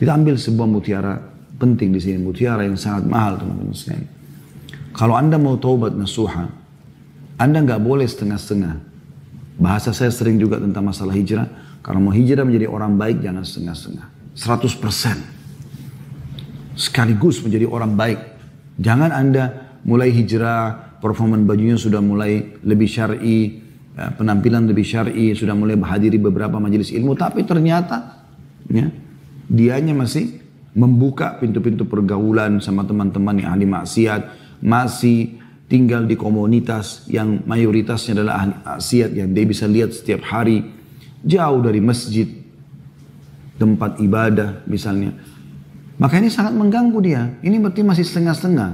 Kita ambil sebuah mutiara penting di sini, mutiara yang sangat mahal teman-teman sekalian. Kalau Anda mau taubat nasuha, Anda nggak boleh setengah-setengah. Bahasa saya sering juga tentang masalah hijrah. Kalau mau hijrah menjadi orang baik, jangan setengah-setengah. 100%. Sekaligus menjadi orang baik. Jangan Anda mulai hijrah, performan bajunya sudah mulai lebih syar'i, penampilan lebih syar'i, sudah mulai menghadiri beberapa majelis ilmu, tapi ternyata ya, dianya masih membuka pintu-pintu pergaulan sama teman-teman yang ahli maksiat, masih tinggal di komunitas yang mayoritasnya adalah ahli maksiat yang dia bisa lihat setiap hari, jauh dari masjid, tempat ibadah misalnya. Maka ini sangat mengganggu dia. Ini berarti masih setengah-setengah.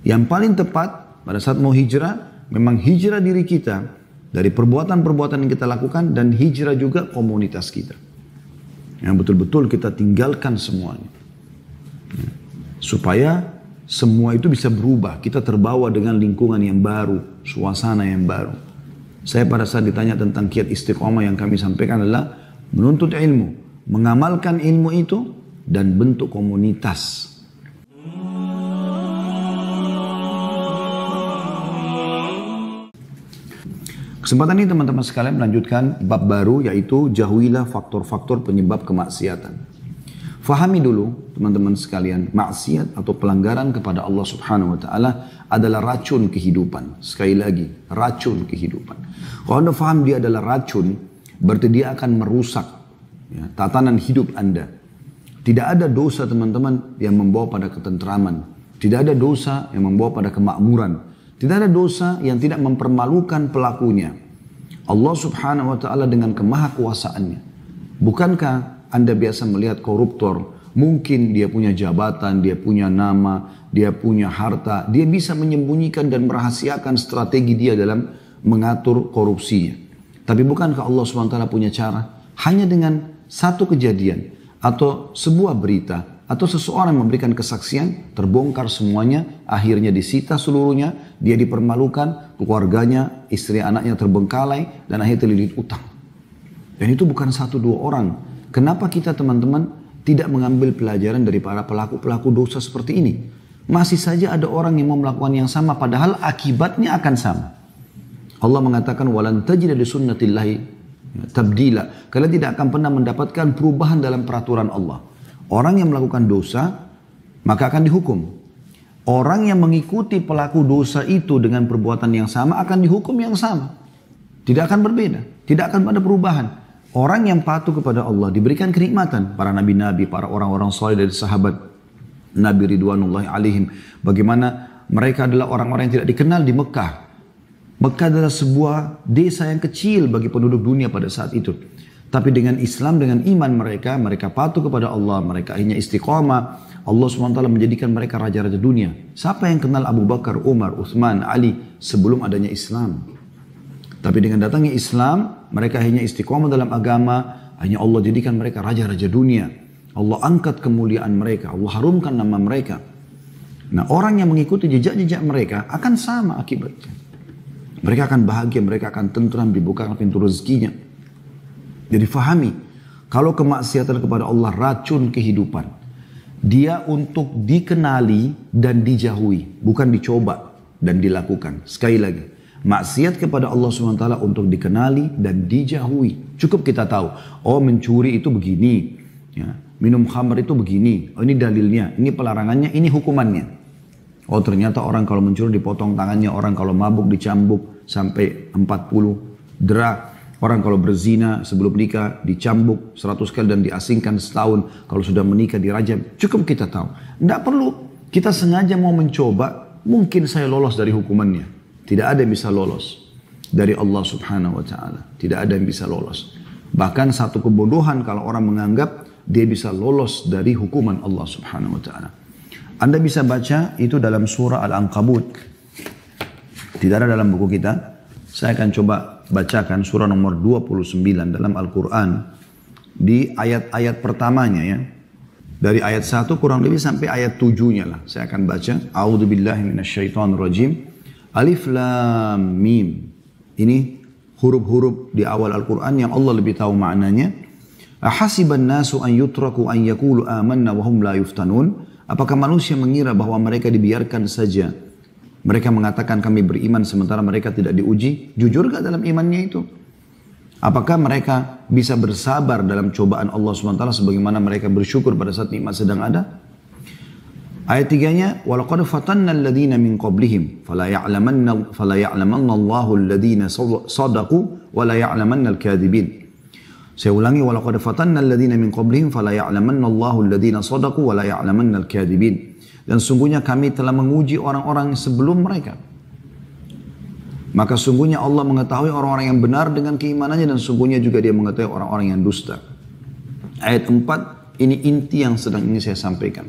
Yang paling tepat pada saat mau hijrah, memang hijrah diri kita dari perbuatan-perbuatan yang kita lakukan dan hijrah juga komunitas kita. Yang betul-betul kita tinggalkan semuanya. Supaya semua itu bisa berubah. Kita terbawa dengan lingkungan yang baru, suasana yang baru. Saya pada saat ditanya tentang kiat istiqomah yang kami sampaikan adalah menuntut ilmu, mengamalkan ilmu itu dan bentuk komunitas. Kesempatan ini teman-teman sekalian melanjutkan bab baru yaitu jauhilah faktor-faktor penyebab kemaksiatan. Fahami dulu teman-teman sekalian, maksiat atau pelanggaran kepada Allah Subhanahu wa taala adalah racun kehidupan. Sekali lagi, racun kehidupan. Kalau Anda faham dia adalah racun, berarti dia akan merusak ya, tatanan hidup Anda. Tidak ada dosa teman-teman yang membawa pada ketentraman. Tidak ada dosa yang membawa pada kemakmuran. Tidak ada dosa yang tidak mempermalukan pelakunya. Allah Subhanahu wa taala dengan kemahakuasaannya. Bukankah Anda biasa melihat koruptor, mungkin dia punya jabatan, dia punya nama, dia punya harta, dia bisa menyembunyikan dan merahasiakan strategi dia dalam mengatur korupsinya. Tapi bukankah Allah Subhanahu wa taala punya cara? Hanya dengan satu kejadian atau sebuah berita atau seseorang memberikan kesaksian, terbongkar semuanya, akhirnya disita seluruhnya, dia dipermalukan, keluarganya, istri anaknya terbengkalai, dan akhirnya terlilit utang. Dan itu bukan satu dua orang. Kenapa kita teman-teman tidak mengambil pelajaran dari para pelaku-pelaku dosa seperti ini? Masih saja ada orang yang mau melakukan yang sama, padahal akibatnya akan sama. Allah mengatakan, walan tajida li sunnatillahi tabdila. Kalian tidak akan pernah mendapatkan perubahan dalam peraturan Allah. Orang yang melakukan dosa, maka akan dihukum. Orang yang mengikuti pelaku dosa itu dengan perbuatan yang sama, akan dihukum yang sama. Tidak akan berbeda. Tidak akan ada perubahan. Orang yang patuh kepada Allah, diberikan kenikmatan. Para nabi-nabi, para orang-orang saleh dari sahabat Nabi Ridwanullahi alaihim. Bagaimana mereka adalah orang-orang yang tidak dikenal di Mekah. Mekah adalah sebuah desa yang kecil bagi penduduk dunia pada saat itu. Tapi dengan Islam, dengan iman mereka, mereka patuh kepada Allah, mereka akhirnya istiqamah. Allah SWT menjadikan mereka raja-raja dunia. Siapa yang kenal Abu Bakar, Umar, Uthman, Ali sebelum adanya Islam? Tapi dengan datangnya Islam, mereka akhirnya istiqamah dalam agama, akhirnya Allah jadikan mereka raja-raja dunia. Allah angkat kemuliaan mereka, Allah harumkan nama mereka. Nah, orang yang mengikuti jejak-jejak mereka akan sama akibatnya. Mereka akan bahagia, mereka akan tentram, dibukakan pintu rezekinya. Jadi fahami, kalau kemaksiatan kepada Allah racun kehidupan, dia untuk dikenali dan dijauhi, bukan dicoba dan dilakukan. Sekali lagi, maksiat kepada Allah SWT untuk dikenali dan dijauhi. Cukup kita tahu, oh mencuri itu begini, ya, minum khamr itu begini, oh ini dalilnya, ini pelarangannya, ini hukumannya. Oh ternyata orang kalau mencuri dipotong tangannya, orang kalau mabuk dicambuk sampai 40 dera. Orang kalau berzina sebelum nikah dicambuk 100 kali dan diasingkan setahun. Kalau sudah menikah dirajam. Cukup kita tahu. Tidak perlu kita sengaja mau mencoba. Mungkin saya lolos dari hukumannya. Tidak ada yang bisa lolos dari Allah Subhanahu wa taala. Tidak ada yang bisa lolos. Bahkan satu kebodohan kalau orang menganggap dia bisa lolos dari hukuman Allah Subhanahu wa taala. Anda bisa baca itu dalam surah Al-Ankabut. Tidak ada dalam buku kita. Saya akan coba bacakan surah nomor 29 dalam Al-Quran. Di ayat-ayat pertamanya ya. Dari ayat 1 kurang lebih sampai ayat 7-nya lah. Saya akan baca. A'udzubillahi minasyaitonirrajim. Alif Lam Mim. Ini huruf-huruf di awal Al-Quran yang Allah lebih tahu maknanya. Ahasiban nasu an yutraku an yaqulu amanna wa hum la yuftanun? Apakah manusia mengira bahwa mereka dibiarkan saja mereka mengatakan kami beriman sementara mereka tidak diuji? Jujur gak dalam imannya itu? Apakah mereka bisa bersabar dalam cobaan Allah SWT sebagaimana mereka bersyukur pada saat nikmat sedang ada? Ayat 3-nya, وَلَقَدْ فَتَنَّ الَّذِينَ مِنْ قَبْلِهِمْ فَلَا يَعْلَمَنَّ اللَّهُ الَّذِينَ صَدَقُوا وَلَا يَعْلَمَنَّ الْكَاذِبِينَ. Saya ulangi, وَلَقَدْ فَتَنَّ الَّذِينَ مِنْ قَبْلِهِمْ فَلَا يَعْلَمَنَّ اللَّهُ الَّذِينَ صَدَقُوا وَلَا يَعْلَمَنَّ الْكَاذِبِينَ. Dan sungguhnya kami telah menguji orang-orang sebelum mereka. Maka sungguhnya Allah mengetahui orang-orang yang benar dengan keimanannya dan sungguhnya juga dia mengetahui orang-orang yang dusta. Ayat 4, ini inti yang sedang ini saya sampaikan.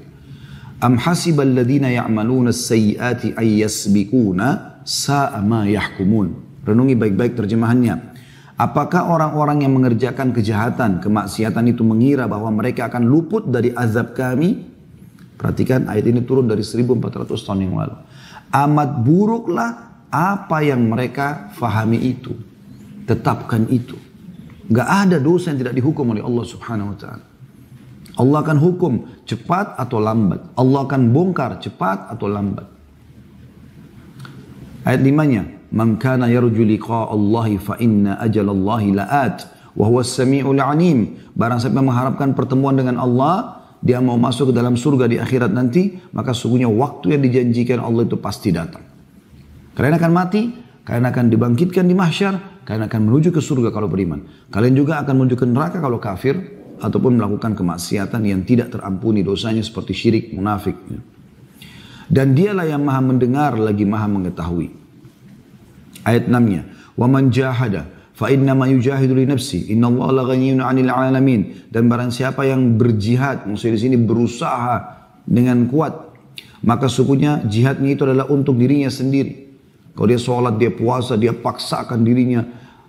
Am hasibal ladina ya'maluna as-sayyiati ay yasbiquna sa'a ma yahkumun. Renungi baik-baik terjemahannya. Apakah orang-orang yang mengerjakan kejahatan, kemaksiatan itu mengira bahwa mereka akan luput dari azab kami? Perhatikan ayat ini turun dari 1400 tahun yang lalu. Amat buruklah apa yang mereka fahami itu. Tetapkan itu. Gak ada dosa yang tidak dihukum oleh Allah Subhanahu wa ta'ala. Allah akan hukum cepat atau lambat. Allah akan bongkar cepat atau lambat. Ayat 5-nya, "Man kana yarju liqa'a Allahi fa inna ajalallahi la'at wa huwa as-sami'ul 'alim." Barang siapa mengharapkan pertemuan dengan Allah, dia mau masuk ke dalam surga di akhirat nanti, maka sungguhnya waktu yang dijanjikan Allah itu pasti datang. Kalian akan mati, kalian akan dibangkitkan di mahsyar, kalian akan menuju ke surga kalau beriman. Kalian juga akan menuju ke neraka kalau kafir, ataupun melakukan kemaksiatan yang tidak terampuni dosanya seperti syirik, munafik. Dan dialah yang maha mendengar lagi maha mengetahui. Ayat 6-nya, وَمَنْ جَاهَدَ فَإِنَّمَا يُجَاهِدُ لِنَفْسِهِ إِنَّ اللَّهَ لَغَنِيٌّ عَنِ الْعَالَمِينَ. Dan barang siapa yang berjihad, maksudnya di sini berusaha dengan kuat, maka sungguhnya jihadnya itu adalah untuk dirinya sendiri. Kalau dia sholat, dia puasa, dia paksakan dirinya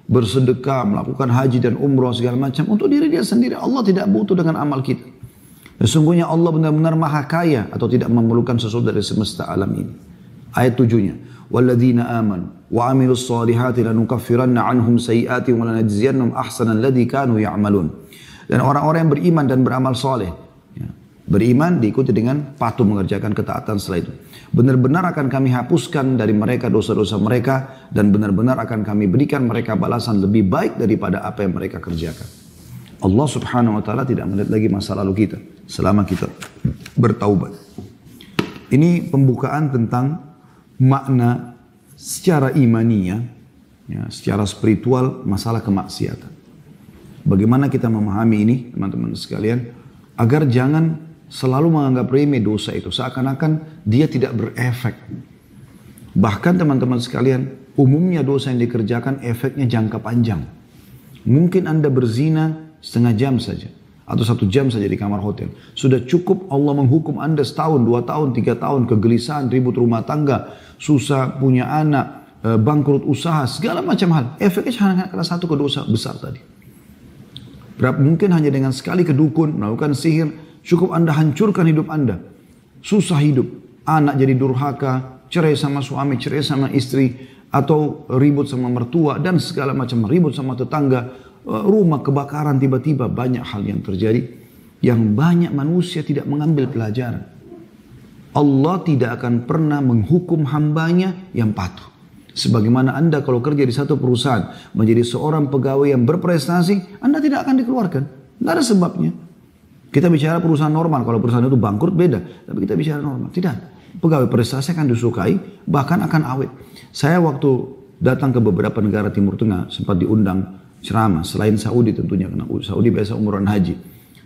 bersedekah, melakukan haji dan umrah segala macam untuk diri dia sendiri. Allah tidak butuh dengan amal kita. Sesungguhnya Allah benar-benar maha kaya atau tidak memerlukan sesuatu dari semesta alam ini. Ayat 7-nya, "Walladzina amanu wa 'amilus solihati lanukaffiranna 'anhum sayyi'atihim wa lanajziyannahum ahsanal ladzi kanu ya'malun." Dan orang-orang yang beriman dan beramal soleh, ya, beriman diikuti dengan patuh mengerjakan ketaatan setelah itu. Benar-benar akan kami hapuskan dari mereka dosa-dosa mereka dan benar-benar akan kami berikan mereka balasan lebih baik daripada apa yang mereka kerjakan. Allah Subhanahu wa ta'ala tidak melihat lagi masa lalu kita selama kita bertaubat. Ini pembukaan tentang makna secara imaniah, ya, secara spiritual masalah kemaksiatan. Bagaimana kita memahami ini teman-teman sekalian agar jangan selalu menganggap remeh dosa itu. Seakan-akan dia tidak berefek. Bahkan teman-teman sekalian, umumnya dosa yang dikerjakan efeknya jangka panjang. Mungkin Anda berzina setengah jam saja. Atau 1 jam saja di kamar hotel. Sudah cukup Allah menghukum Anda setahun, 2 tahun, 3 tahun. Kegelisahan, ribut rumah tangga, susah punya anak, bangkrut usaha, segala macam hal. Efeknya hanya karena satu dosa besar tadi. Mungkin hanya dengan sekali ke dukun, melakukan sihir, cukup Anda hancurkan hidup Anda. Susah hidup. Anak jadi durhaka, cerai sama suami, cerai sama istri, atau ribut sama mertua, dan segala macam ribut sama tetangga. Rumah kebakaran tiba-tiba, banyak hal yang terjadi. Yang banyak manusia tidak mengambil pelajaran. Allah tidak akan pernah menghukum hambanya yang patuh. Sebagaimana Anda kalau kerja di satu perusahaan, menjadi seorang pegawai yang berprestasi, Anda tidak akan dikeluarkan. Tidak ada sebabnya. Kita bicara perusahaan normal, kalau perusahaan itu bangkrut beda. Tapi kita bicara normal, tidak. Pegawai prestasi akan disukai, bahkan akan awet. Saya waktu datang ke beberapa negara Timur Tengah, sempat diundang ceramah. Selain Saudi tentunya, karena Saudi biasa umroh haji.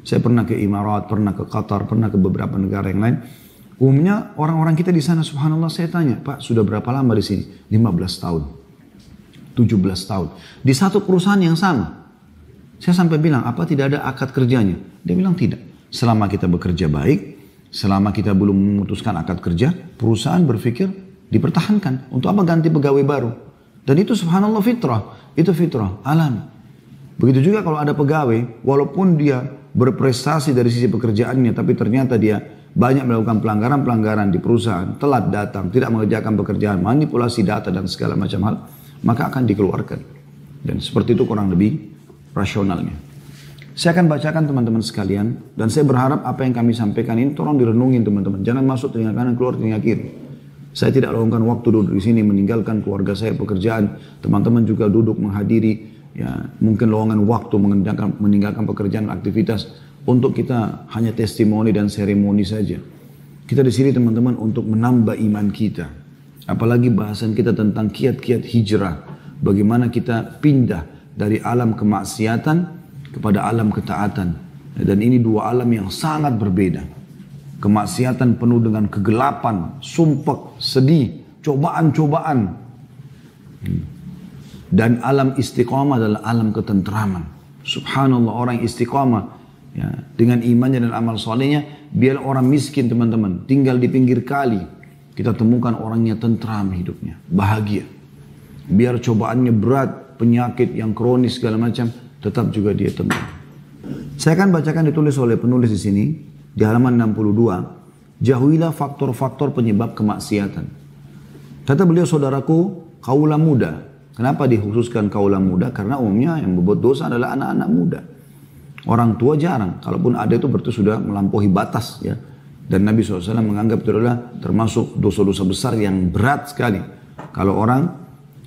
Saya pernah ke Emirat, pernah ke Qatar, pernah ke beberapa negara yang lain. Umumnya orang-orang kita di sana, subhanallah, saya tanya, Pak, sudah berapa lama di sini? 15 tahun. 17 tahun. Di satu perusahaan yang sama. Saya sampai bilang, apa tidak ada akad kerjanya? Dia bilang tidak. Selama kita bekerja baik, selama kita belum memutuskan akad kerja, perusahaan berpikir dipertahankan. Untuk apa ganti pegawai baru? Dan itu subhanallah fitrah. Itu fitrah, alami. Begitu juga kalau ada pegawai, walaupun dia berprestasi dari sisi pekerjaannya, tapi ternyata dia banyak melakukan pelanggaran-pelanggaran di perusahaan, telat datang, tidak mengerjakan pekerjaan, manipulasi data dan segala macam hal, maka akan dikeluarkan. Dan seperti itu kurang lebih rasionalnya. Saya akan bacakan teman-teman sekalian, dan saya berharap apa yang kami sampaikan ini tolong direnungin teman-teman. Jangan masuk telinga kanan, keluar telinga kiri. Saya tidak lakukan waktu duduk di sini, meninggalkan keluarga saya, pekerjaan. Teman-teman juga duduk menghadiri, ya mungkin lowongan waktu meninggalkan pekerjaan, aktivitas untuk kita hanya testimoni dan seremoni saja. Kita di sini teman-teman untuk menambah iman kita. Apalagi bahasan kita tentang kiat-kiat hijrah. Bagaimana kita pindah dari alam kemaksiatan kepada alam ketaatan. Dan ini dua alam yang sangat berbeda. Kemaksiatan penuh dengan kegelapan, sumpek, sedih, cobaan-cobaan. Dan alam istiqamah adalah alam ketenteraman. Subhanallah, orang istiqamah ya, dengan imannya dan amal solehnya, biar orang miskin teman-teman, tinggal di pinggir kali, kita temukan orangnya tentram hidupnya, bahagia. Biar cobaannya berat, penyakit yang kronis segala macam, tetap juga dia tenang. Saya akan bacakan ditulis oleh penulis di sini di halaman 62. Jauhilah faktor-faktor penyebab kemaksiatan. Kata beliau, saudaraku, kaulah muda. Kenapa dikhususkan kaulah muda? Karena umumnya yang berbuat dosa adalah anak-anak muda. Orang tua jarang. Kalaupun ada itu berarti sudah melampaui batas ya. Dan Nabi SAW menganggap itu adalah termasuk dosa-dosa besar yang berat sekali. Kalau orang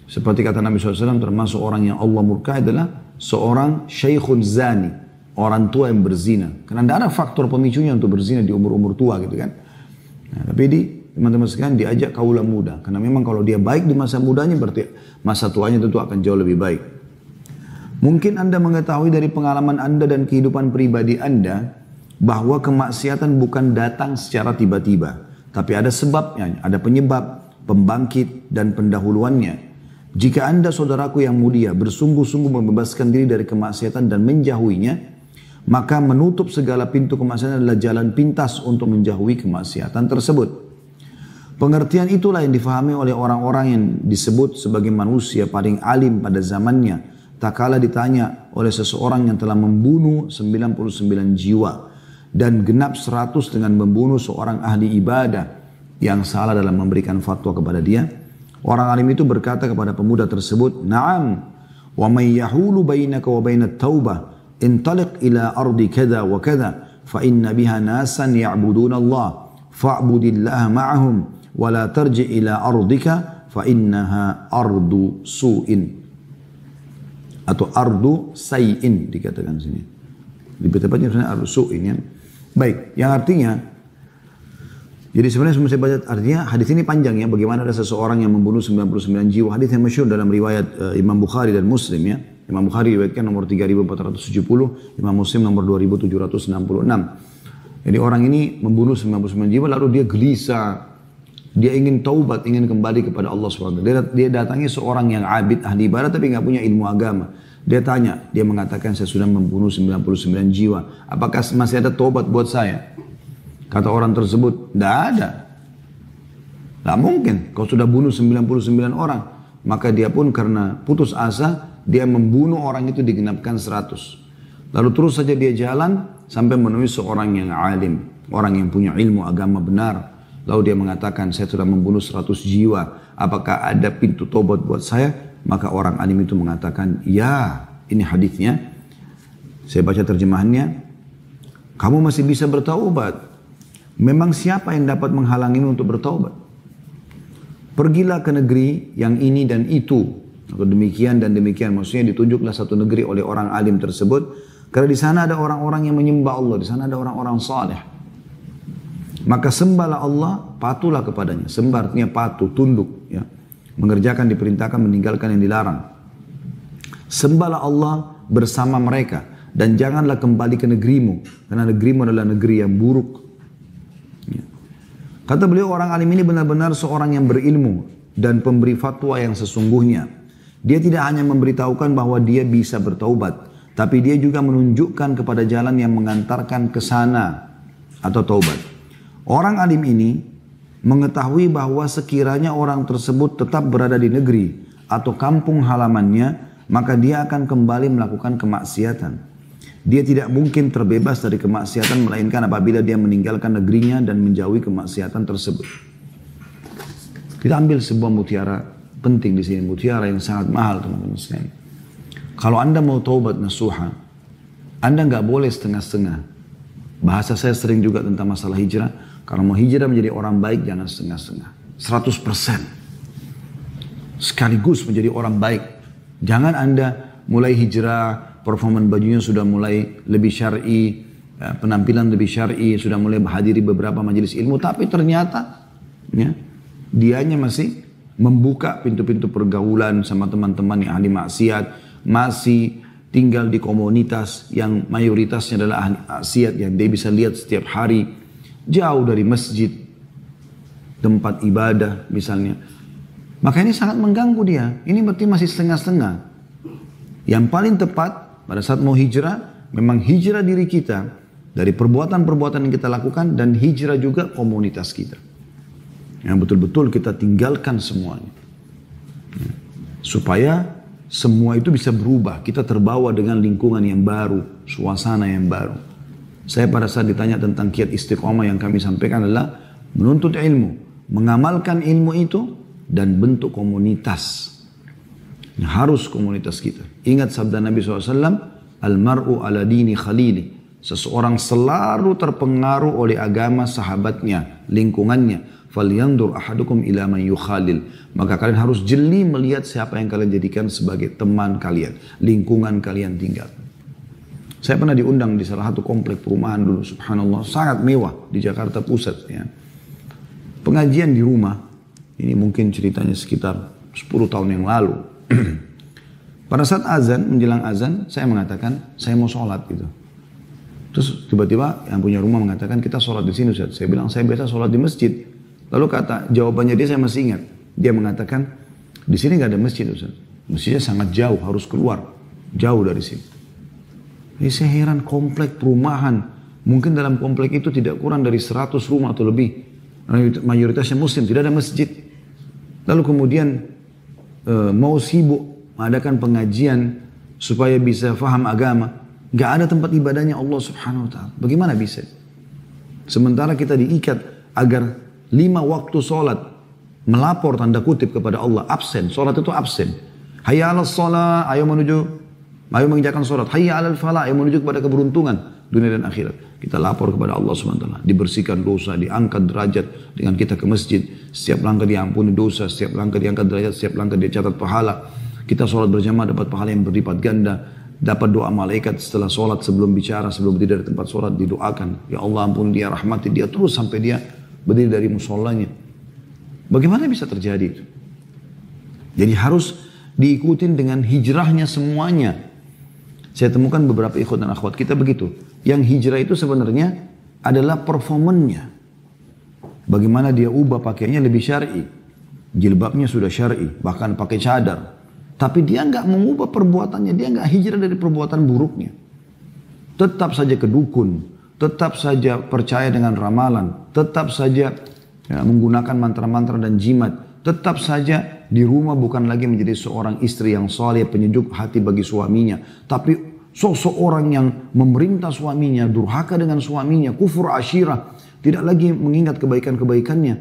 seperti kata Nabi SAW, termasuk orang yang Allah murkai adalah seorang syekhun zani, orang tua yang berzina. Karena tidak ada faktor pemicunya untuk berzina di umur-umur tua gitu kan. Nah, tapi teman-teman sekalian diajak kaulah muda. Karena memang kalau dia baik di masa mudanya, berarti masa tuanya tentu akan jauh lebih baik. Mungkin Anda mengetahui dari pengalaman Anda dan kehidupan pribadi Anda, bahwa kemaksiatan bukan datang secara tiba-tiba. Tapi ada sebabnya, ada penyebab, pembangkit, dan pendahuluannya. Jika Anda, saudaraku yang mulia, bersungguh-sungguh membebaskan diri dari kemaksiatan dan menjauhinya, maka menutup segala pintu kemaksiatan adalah jalan pintas untuk menjauhi kemaksiatan tersebut. Pengertian itulah yang difahami oleh orang-orang yang disebut sebagai manusia paling alim pada zamannya, tak kala ditanya oleh seseorang yang telah membunuh 99 jiwa dan genap 100 dengan membunuh seorang ahli ibadah yang salah dalam memberikan fatwa kepada dia. Orang alim itu berkata kepada pemuda tersebut, "Na'am, wa may yahulu bainaka wa bainat taubah, intaliq ila ardi kadza wa kadza, fa inna biha nasan ya'buduna Allah, fa'budillaha ma'ahum, wa la tarji ila ardika, fa innaha ardu su'in." Atau ardu say'in dikatakan sini. Lebih tepatnya sebenarnya ardu su'in ya. Baik, yang artinya, jadi sebenarnya saya baca artinya hadis ini panjang ya, bagaimana ada seseorang yang membunuh 99 jiwa. Hadis yang masyhur dalam riwayat Imam Bukhari dan Muslim ya. Imam Bukhari riwayatkan nomor 3470, Imam Muslim nomor 2766. Jadi orang ini membunuh 99 jiwa lalu dia gelisah. Dia ingin taubat, ingin kembali kepada Allah SWT. Dia datangi seorang yang abid, ahli ibadah tapi nggak punya ilmu agama. Dia tanya, dia mengatakan saya sudah membunuh 99 jiwa. Apakah masih ada taubat buat saya? Kata orang tersebut, tidak ada. Tidak mungkin. Kau sudah bunuh 99 orang. Maka dia pun karena putus asa, dia membunuh orang itu digenapkan 100. Lalu terus saja dia jalan sampai menemui seorang yang alim. Orang yang punya ilmu agama benar. Lalu dia mengatakan, saya sudah membunuh 100 jiwa. Apakah ada pintu tobat buat saya? Maka orang alim itu mengatakan, ya, ini hadisnya. Saya baca terjemahannya. Kamu masih bisa bertaubat. Memang siapa yang dapat menghalangimu untuk bertaubat? Pergilah ke negeri yang ini dan itu. Atau demikian dan demikian. Maksudnya ditunjuklah satu negeri oleh orang alim tersebut. Karena di sana ada orang-orang yang menyembah Allah. Di sana ada orang-orang saleh. Maka sembahlah Allah, patuhlah kepadanya. Sembah artinya patuh, tunduk. Ya. Mengerjakan diperintahkan, meninggalkan yang dilarang. Sembahlah Allah bersama mereka. Dan janganlah kembali ke negerimu. Karena negerimu adalah negeri yang buruk. Kata beliau, orang alim ini benar-benar seorang yang berilmu dan pemberi fatwa yang sesungguhnya. Dia tidak hanya memberitahukan bahwa dia bisa bertaubat, tapi dia juga menunjukkan kepada jalan yang mengantarkan ke sana atau taubat. Orang alim ini mengetahui bahwa sekiranya orang tersebut tetap berada di negeri atau kampung halamannya, maka dia akan kembali melakukan kemaksiatan. Dia tidak mungkin terbebas dari kemaksiatan melainkan apabila dia meninggalkan negerinya dan menjauhi kemaksiatan tersebut. Kita ambil sebuah mutiara penting di sini, mutiara yang sangat mahal teman-teman sekalian. Kalau Anda mau taubat nasuha, Anda nggak boleh setengah-setengah. Bahasa saya sering juga tentang masalah hijrah. Kalau mau hijrah menjadi orang baik, jangan setengah-setengah. 100%. Sekaligus menjadi orang baik. Jangan Anda mulai hijrah, performan bajunya sudah mulai lebih syar'i, penampilan lebih syar'i, sudah mulai menghadiri beberapa majelis ilmu, tapi ternyata ya, dianya masih membuka pintu-pintu pergaulan sama teman-teman yang ahli maksiat, masih tinggal di komunitas yang mayoritasnya adalah ahli maksiat yang dia bisa lihat setiap hari, jauh dari masjid, tempat ibadah misalnya. Maka ini sangat mengganggu dia. Ini berarti masih setengah-setengah. Yang paling tepat pada saat mau hijrah, memang hijrah diri kita dari perbuatan-perbuatan yang kita lakukan dan hijrah juga komunitas kita. Yang betul-betul kita tinggalkan semuanya. Supaya semua itu bisa berubah. Kita terbawa dengan lingkungan yang baru, suasana yang baru. Saya pada saat ditanya tentang kiat istiqomah yang kami sampaikan adalah menuntut ilmu, mengamalkan ilmu itu dan bentuk komunitas. Harus komunitas kita. Ingat sabda Nabi SAW, Al-mar'u ala dini khalili. Seseorang selalu terpengaruh oleh agama sahabatnya, lingkungannya. Falyandur ahadukum ila man yukhalil. Maka kalian harus jeli melihat siapa yang kalian jadikan sebagai teman kalian, lingkungan kalian tinggal. Saya pernah diundang di salah satu komplek perumahan dulu, subhanallah, sangat mewah di Jakarta Pusat. Ya. Pengajian di rumah, ini mungkin ceritanya sekitar 10 tahun yang lalu. Pada saat azan, menjelang azan, saya mengatakan, saya mau sholat gitu. Terus tiba-tiba yang punya rumah mengatakan, kita sholat di sini Ustaz. Saya bilang, saya biasa sholat di masjid. Lalu jawabannya dia saya masih ingat. Dia mengatakan, di sini nggak ada masjid Ustaz. Masjidnya sangat jauh, harus keluar. Jauh dari sini. Jadi saya heran, komplek perumahan. Mungkin dalam komplek itu tidak kurang dari 100 rumah atau lebih. Mayoritasnya muslim, tidak ada masjid. Lalu kemudian mau sibuk mengadakan pengajian supaya bisa faham agama. Nggak ada tempat ibadahnya Allah subhanahu wa ta'ala. Bagaimana bisa? Sementara kita diikat agar 5 waktu sholat melapor tanda kutip kepada Allah, absen, sholat itu absen. Hayya 'alas shalah, ayo mengerjakan sholat. Hayya 'alal falah, ayo menuju kepada keberuntungan dunia dan akhirat. Kita lapor kepada Allah SWT, dibersihkan dosa, diangkat derajat dengan kita ke masjid. Setiap langkah diampuni dosa, setiap langkah diangkat derajat, setiap langkah dicatat pahala. Kita sholat berjamaah dapat pahala yang berlipat ganda. Dapat doa malaikat setelah sholat, sebelum bicara, sebelum berdiri dari tempat sholat, didoakan. Ya Allah ampuni dia, rahmati dia, terus sampai dia berdiri dari musholanya. Bagaimana bisa terjadi itu? Jadi harus diikutin dengan hijrahnya semuanya. Saya temukan beberapa ikhwan dan akhwat kita begitu. Yang hijrah itu sebenarnya adalah performannya. Bagaimana dia ubah pakaiannya lebih syar'i. Jilbabnya sudah syar'i, bahkan pakai cadar. Tapi dia nggak mengubah perbuatannya, dia nggak hijrah dari perbuatan buruknya. Tetap saja ke dukun, tetap saja percaya dengan ramalan, tetap saja menggunakan mantra-mantra dan jimat, tetap saja di rumah bukan lagi menjadi seorang istri yang saleh, penyejuk hati bagi suaminya, tapi sosok orang yang memerintah suaminya, durhaka dengan suaminya, kufur asyirah, tidak lagi mengingat kebaikan-kebaikannya.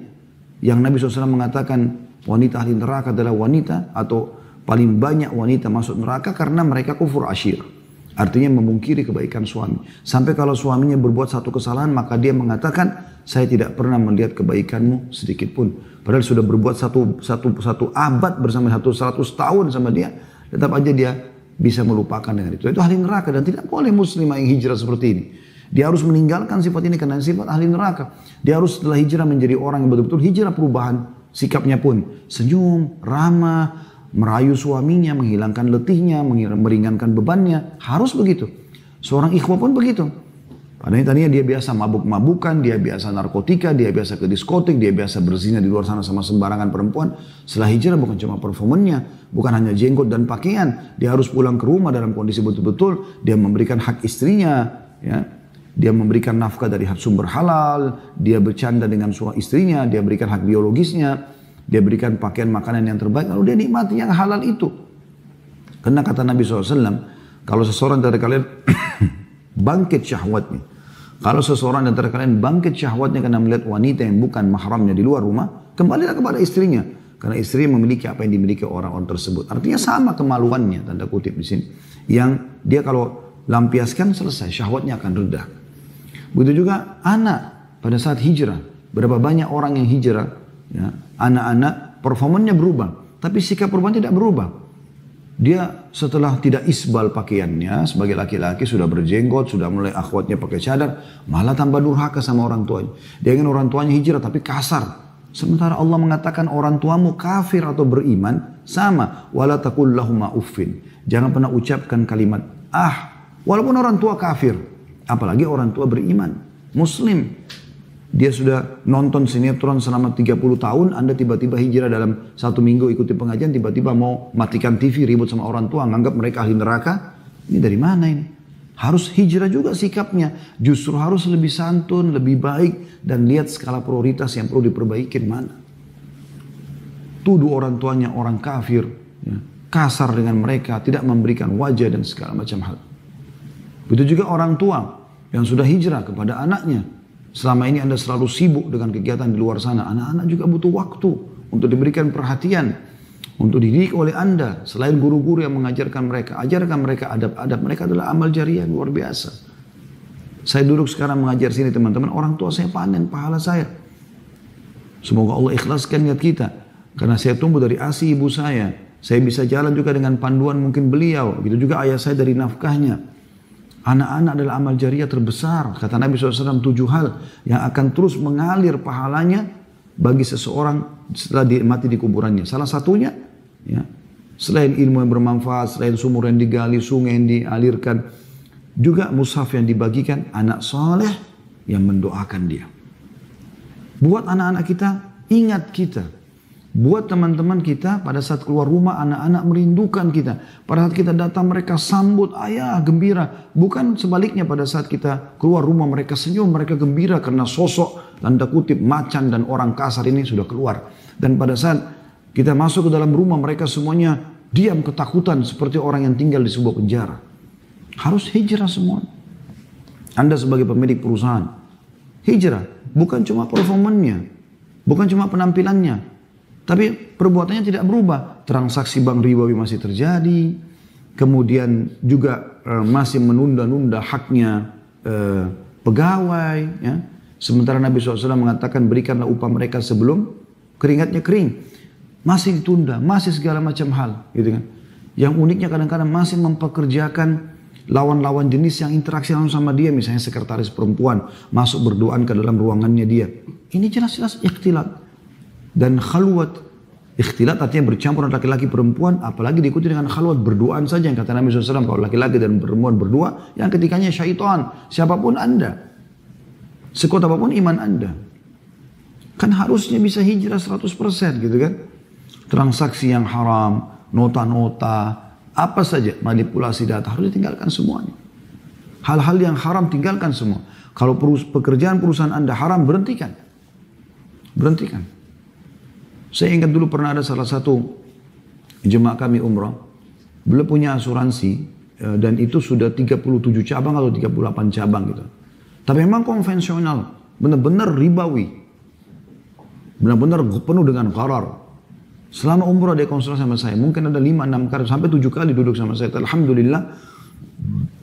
Yang Nabi SAW mengatakan wanita ahli neraka adalah wanita atau paling banyak wanita masuk neraka karena mereka kufur asyirah. Artinya memungkiri kebaikan suami. Sampai kalau suaminya berbuat satu kesalahan, maka dia mengatakan, saya tidak pernah melihat kebaikanmu sedikit pun. Padahal sudah berbuat satu abad bersama 100 tahun sama dia, tetap aja dia bisa melupakan dengan itu. Itu ahli neraka dan tidak boleh muslimah yang hijrah seperti ini. Dia harus meninggalkan sifat ini karena sifat ahli neraka. Dia harus setelah hijrah menjadi orang yang betul-betul hijrah perubahan. Sikapnya pun senyum, ramah, merayu suaminya, menghilangkan letihnya, meringankan bebannya. Harus begitu. Seorang ikhwah pun begitu. Padahal tadinya dia biasa mabuk-mabukan, dia biasa narkotika, dia biasa ke diskotik, dia biasa berzina di luar sana sama sembarangan perempuan. Setelah hijrah bukan cuma performannya, bukan hanya jenggot dan pakaian. Dia harus pulang ke rumah dalam kondisi betul-betul. Dia memberikan hak istrinya, ya. Dia memberikan nafkah dari sumber halal. Dia bercanda dengan suami istrinya, dia berikan hak biologisnya. Dia berikan pakaian makanan yang terbaik, lalu dia nikmati yang halal itu. Karena kata Nabi SAW, kalau seseorang dari kalian bangkit syahwatnya, kalau seseorang dari kalian bangkit syahwatnya karena melihat wanita yang bukan mahramnya di luar rumah, kembalilah kepada istrinya. Karena istri memiliki apa yang dimiliki orang-orang tersebut. Artinya sama kemaluannya, tanda kutip di sini. Yang dia kalau lampiaskan, selesai, syahwatnya akan reda. Begitu juga anak pada saat hijrah. Berapa banyak orang yang hijrah, ya, anak-anak performanya berubah, tapi sikap perempuan tidak berubah. Dia setelah tidak isbal pakaiannya sebagai laki-laki, sudah berjenggot, sudah mulai akhwatnya pakai cadar, malah tambah durhaka sama orang tuanya. Dia ingin orang tuanya hijrah tapi kasar. Sementara Allah mengatakan orang tuamu kafir atau beriman sama, wala taqul lahuma uffin. Jangan pernah ucapkan kalimat walaupun orang tua kafir, apalagi orang tua beriman, muslim. Dia sudah nonton sinetron selama 30 tahun, Anda tiba-tiba hijrah dalam 1 minggu ikuti pengajian, tiba-tiba mau matikan TV, ribut sama orang tua, nganggap mereka ahli neraka. Ini dari mana ini? Harus hijrah juga sikapnya. Justru harus lebih santun, lebih baik, dan lihat skala prioritas yang perlu diperbaikin mana. Tuduh orang tuanya orang kafir, ya, kasar dengan mereka, tidak memberikan wajah dan segala macam hal. Begitu juga orang tua yang sudah hijrah kepada anaknya. Selama ini Anda selalu sibuk dengan kegiatan di luar sana. Anak-anak juga butuh waktu untuk diberikan perhatian, untuk dididik oleh Anda. Selain guru-guru yang mengajarkan mereka, ajarkan mereka adab-adab. Mereka adalah amal jariah luar biasa. Saya duduk sekarang mengajar sini teman-teman, orang tua saya panen pahala saya. Semoga Allah ikhlaskan niat kita. Karena saya tumbuh dari ASI ibu saya. Saya bisa jalan juga dengan panduan mungkin beliau. Begitu juga ayah saya dari nafkahnya. Anak-anak adalah amal jariah terbesar. Kata Nabi SAW 7 hal yang akan terus mengalir pahalanya bagi seseorang setelah dia mati di kuburannya. Salah satunya, ya, selain ilmu yang bermanfaat, selain sumur yang digali, sungai yang dialirkan, juga mushaf yang dibagikan, anak soleh yang mendoakan dia. Buat anak-anak kita, ingat kita. Buat teman-teman kita pada saat keluar rumah anak-anak merindukan kita. Pada saat kita datang mereka sambut ayah gembira. Bukan sebaliknya pada saat kita keluar rumah mereka senyum, mereka gembira karena sosok tanda kutip macan dan orang kasar ini sudah keluar. Dan pada saat kita masuk ke dalam rumah mereka semuanya diam ketakutan seperti orang yang tinggal di sebuah penjara. Harus hijrah semua. Anda sebagai pemilik perusahaan, hijrah bukan cuma performannya, bukan cuma penampilannya. Tapi perbuatannya tidak berubah. Transaksi bank ribawi masih terjadi. Kemudian juga masih menunda-nunda haknya pegawai. Ya. Sementara Nabi SAW mengatakan berikanlah upah mereka sebelum keringatnya kering. Masih ditunda, masih segala macam hal. Gitu kan. Yang uniknya kadang-kadang masih mempekerjakan lawan-lawan jenis yang interaksi langsung sama dia. Misalnya sekretaris perempuan masuk berduaan ke dalam ruangannya dia. Ini jelas-jelas ikhtilat. Dan khalwat, ikhtilat artinya bercampur laki-laki perempuan, apalagi diikuti dengan khalwat berduaan saja. Yang kata Nabi SAW, kalau laki-laki dan perempuan berdua, yang ketikanya syaitan, siapapun Anda, sekuat apapun iman Anda, kan harusnya bisa hijrah 100% gitu kan. Transaksi yang haram, nota-nota, apa saja, manipulasi data, harus ditinggalkan semuanya. Hal-hal yang haram tinggalkan semua. Kalau pekerjaan perusahaan Anda haram, berhentikan. Berhentikan. Saya ingat dulu pernah ada salah satu jemaah kami umrah. Beliau punya asuransi dan itu sudah 37 cabang atau 38 cabang gitu. Tapi memang konvensional, benar-benar ribawi. Benar-benar penuh dengan gharar. Selama umrah dia konsultasi sama saya, mungkin ada 5-6 kali sampai 7 kali duduk sama saya. Alhamdulillah,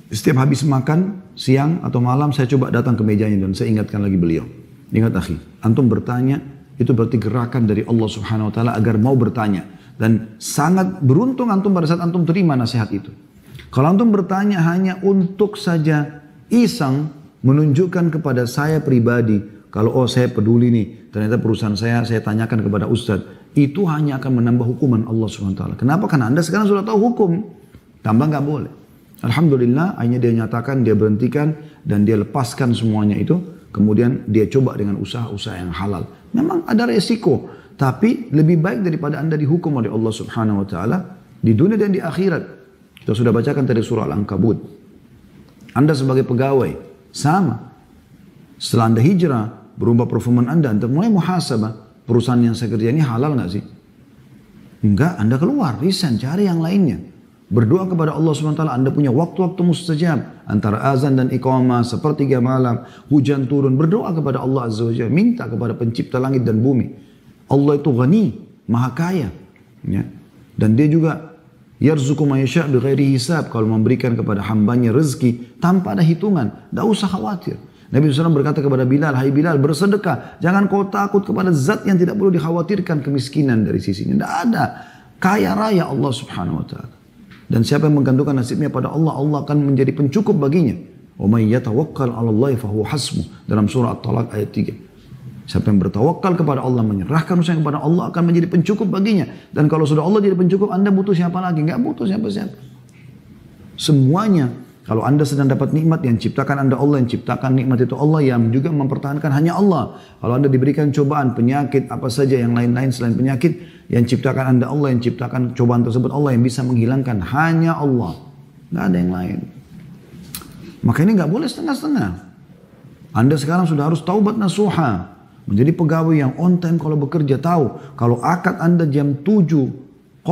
setiap habis makan siang atau malam saya coba datang ke mejanya dan saya ingatkan lagi beliau. Ingat akhi, antum bertanya itu berarti gerakan dari Allah Subhanahu wa taala agar mau bertanya, dan sangat beruntung antum pada saat antum terima nasihat itu. Kalau antum bertanya hanya untuk saja iseng menunjukkan kepada saya pribadi kalau saya peduli nih, ternyata perusahaan saya tanyakan kepada ustadz, itu hanya akan menambah hukuman Allah Subhanahu wa taala. Kenapa? Karena Anda sekarang sudah tahu hukum, tambah nggak boleh. Alhamdulillah akhirnya dia nyatakan, dia berhentikan dan dia lepaskan semuanya itu. Kemudian dia coba dengan usaha-usaha yang halal. Memang ada resiko, tapi lebih baik daripada Anda dihukum oleh Allah Subhanahu wa taala di dunia dan di akhirat. Kita sudah bacakan tadi surah Al-Ankabut. Anda sebagai pegawai sama. Setelah Anda hijrah, berubah performa Anda mulai muhasabah. Perusahaan yang saya kerja ini halal nggak sih? Enggak, Anda keluar, resign, cari yang lainnya. Berdoa kepada Allah SWT, Anda punya waktu-waktu mustajab. Antara azan dan iqamah, sepertiga malam, hujan turun. Berdoa kepada Allah Azza wa Jalla. Minta kepada pencipta langit dan bumi. Allah itu ghani, maha kaya. Ya. Dan dia juga Yarzuqu man yasha' bighairi hisab. Kalau memberikan kepada hambanya rezeki tanpa ada hitungan, tidak usah khawatir. Nabi SAW berkata kepada Bilal, hai Bilal, bersedekah. Jangan kau takut kepada zat yang tidak perlu dikhawatirkan kemiskinan dari sisinya. Tidak ada. Kaya raya Allah Subhanahu wa ta'ala. Dan siapa yang menggantungkan nasibnya pada Allah, Allah akan menjadi pencukup baginya. Wa may yatawakkal 'ala Allah fa huwa hasbuh. Dalam surah At-Talaq ayat 3. Siapa yang bertawakal kepada Allah, menyerahkan usaha kepada Allah, akan menjadi pencukup baginya. Dan kalau sudah Allah jadi pencukup, Anda butuh siapa lagi? Enggak butuh siapa-siapa. Semuanya, kalau Anda sedang dapat nikmat, yang ciptakan Anda Allah, yang ciptakan nikmat itu Allah, yang juga mempertahankan hanya Allah. Kalau Anda diberikan cobaan, penyakit, apa saja yang lain-lain selain penyakit, yang ciptakan Anda Allah, yang ciptakan cobaan tersebut Allah, yang bisa menghilangkan hanya Allah. Enggak ada yang lain. Maka ini enggak boleh setengah-setengah. Anda sekarang sudah harus taubat nasuha. Menjadi pegawai yang on time kalau bekerja, tahu kalau akad Anda jam 7.00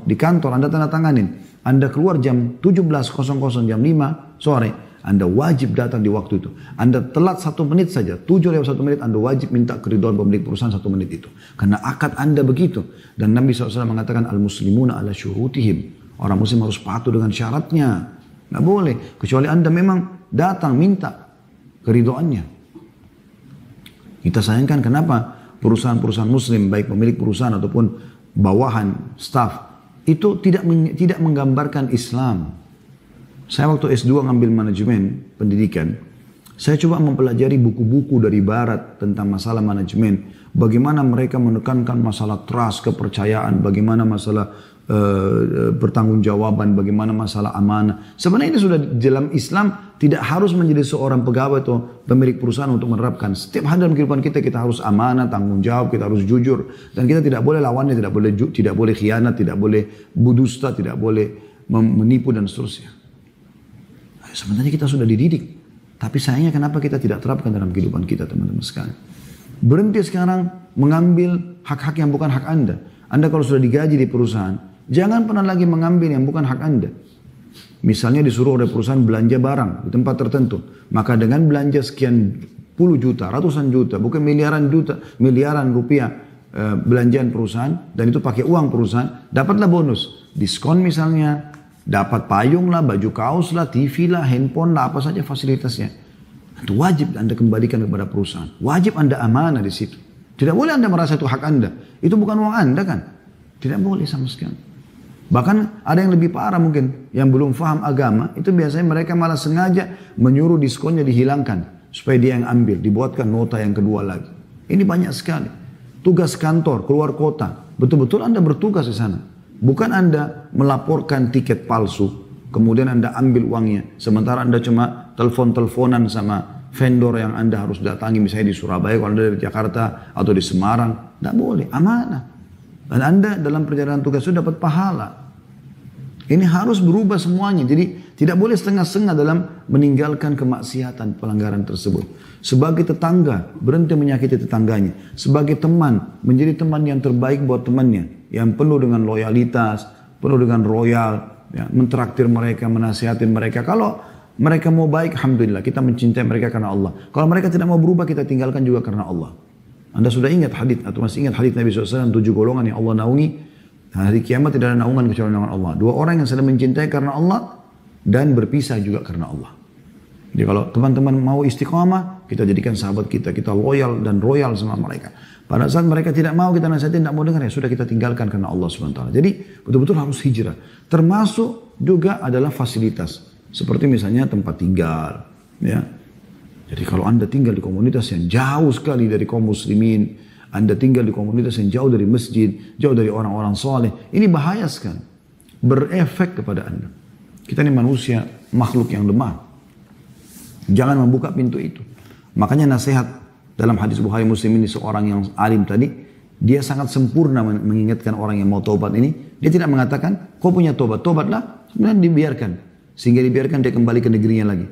di kantor Anda tanda tanganin, Anda keluar jam 17.00 jam 5 sore, Anda wajib datang di waktu itu. Anda telat 1 menit saja, 7 lewat 1 menit, Anda wajib minta keridhaan pemilik perusahaan 1 menit itu. Karena akad Anda begitu. Dan Nabi SAW mengatakan al-muslimuna ala syurutihim. Orang muslim harus patuh dengan syaratnya. Nggak boleh, kecuali Anda memang datang minta keridhaannya. Kita sayangkan kenapa perusahaan-perusahaan muslim, baik pemilik perusahaan ataupun bawahan, staff, itu tidak menggambarkan Islam. Saya waktu S2 ngambil manajemen pendidikan, saya coba mempelajari buku-buku dari barat tentang masalah manajemen. Bagaimana mereka menekankan masalah trust, kepercayaan, bagaimana masalah pertanggungjawaban, bagaimana masalah amanah. Sebenarnya ini sudah dalam Islam, tidak harus menjadi seorang pegawai atau pemilik perusahaan untuk menerapkan. Setiap hal dalam kehidupan kita, kita harus amanah, tanggung jawab, kita harus jujur. Dan kita tidak boleh lawannya, tidak boleh khianat, tidak boleh budusta, tidak boleh menipu dan seterusnya. Sebenarnya kita sudah dididik. Tapi sayangnya kenapa kita tidak terapkan dalam kehidupan kita, teman-teman sekalian. Berhenti sekarang mengambil hak-hak yang bukan hak Anda. Anda kalau sudah digaji di perusahaan, jangan pernah lagi mengambil yang bukan hak Anda. Misalnya disuruh oleh perusahaan belanja barang di tempat tertentu. Maka dengan belanja sekian puluh juta, ratusan juta, bukan miliaran rupiah belanjaan perusahaan, dan itu pakai uang perusahaan, dapatlah bonus. Diskon misalnya, dapat payung lah, baju kaos lah, TV lah, handphone lah, apa saja fasilitasnya. Itu wajib Anda kembalikan kepada perusahaan. Wajib Anda amanah di situ. Tidak boleh Anda merasa itu hak Anda. Itu bukan uang Anda kan? Tidak boleh sama sekali. Bahkan ada yang lebih parah mungkin, yang belum faham agama, itu biasanya mereka malah sengaja menyuruh diskonnya dihilangkan. Supaya dia yang ambil, dibuatkan nota yang kedua lagi. Ini banyak sekali. Tugas kantor, keluar kota. Betul-betul Anda bertugas di sana. Bukan Anda melaporkan tiket palsu, kemudian Anda ambil uangnya. Sementara Anda cuma telepon-teleponan sama vendor yang Anda harus datangi, misalnya di Surabaya, kalau Anda dari Jakarta atau di Semarang. Tidak boleh, amanah. Dan Anda dalam perjalanan tugas itu dapat pahala. Ini harus berubah semuanya. Jadi tidak boleh setengah-setengah dalam meninggalkan kemaksiatan, pelanggaran tersebut. Sebagai tetangga, berhenti menyakiti tetangganya. Sebagai teman, menjadi teman yang terbaik buat temannya. Yang penuh dengan loyalitas, penuh dengan royal. Ya, mentraktir mereka, menasihatin mereka. Kalau mereka mau baik, alhamdulillah, kita mencintai mereka karena Allah. Kalau mereka tidak mau berubah, kita tinggalkan juga karena Allah. Anda sudah ingat hadis atau masih ingat hadis Nabi SAW, 7 golongan yang Allah naungi. Hari kiamat tidak ada naungan kecuali naungan Allah. 2 orang yang saling mencintai karena Allah dan berpisah juga karena Allah. Jadi kalau teman-teman mau istiqamah, kita jadikan sahabat kita, kita loyal dan royal sama mereka. Pada saat mereka tidak mau kita nasihatin, tidak mau dengar, ya sudah kita tinggalkan karena Allah SWT. Jadi betul-betul harus hijrah. Termasuk juga adalah fasilitas. Seperti misalnya tempat tinggal. Ya. Jadi kalau Anda tinggal di komunitas yang jauh sekali dari kaum muslimin, Anda tinggal di komunitas yang jauh dari masjid, jauh dari orang-orang soleh, ini bahaya sekali. Berefek kepada Anda. Kita ini manusia, makhluk yang lemah. Jangan membuka pintu itu. Makanya nasihat dalam hadis Bukhari Muslim ini, seorang yang alim tadi, dia sangat sempurna mengingatkan orang yang mau taubat ini. Dia tidak mengatakan, kau punya taubat, taubatlah, kemudian dibiarkan. Sehingga dibiarkan dia kembali ke negerinya lagi.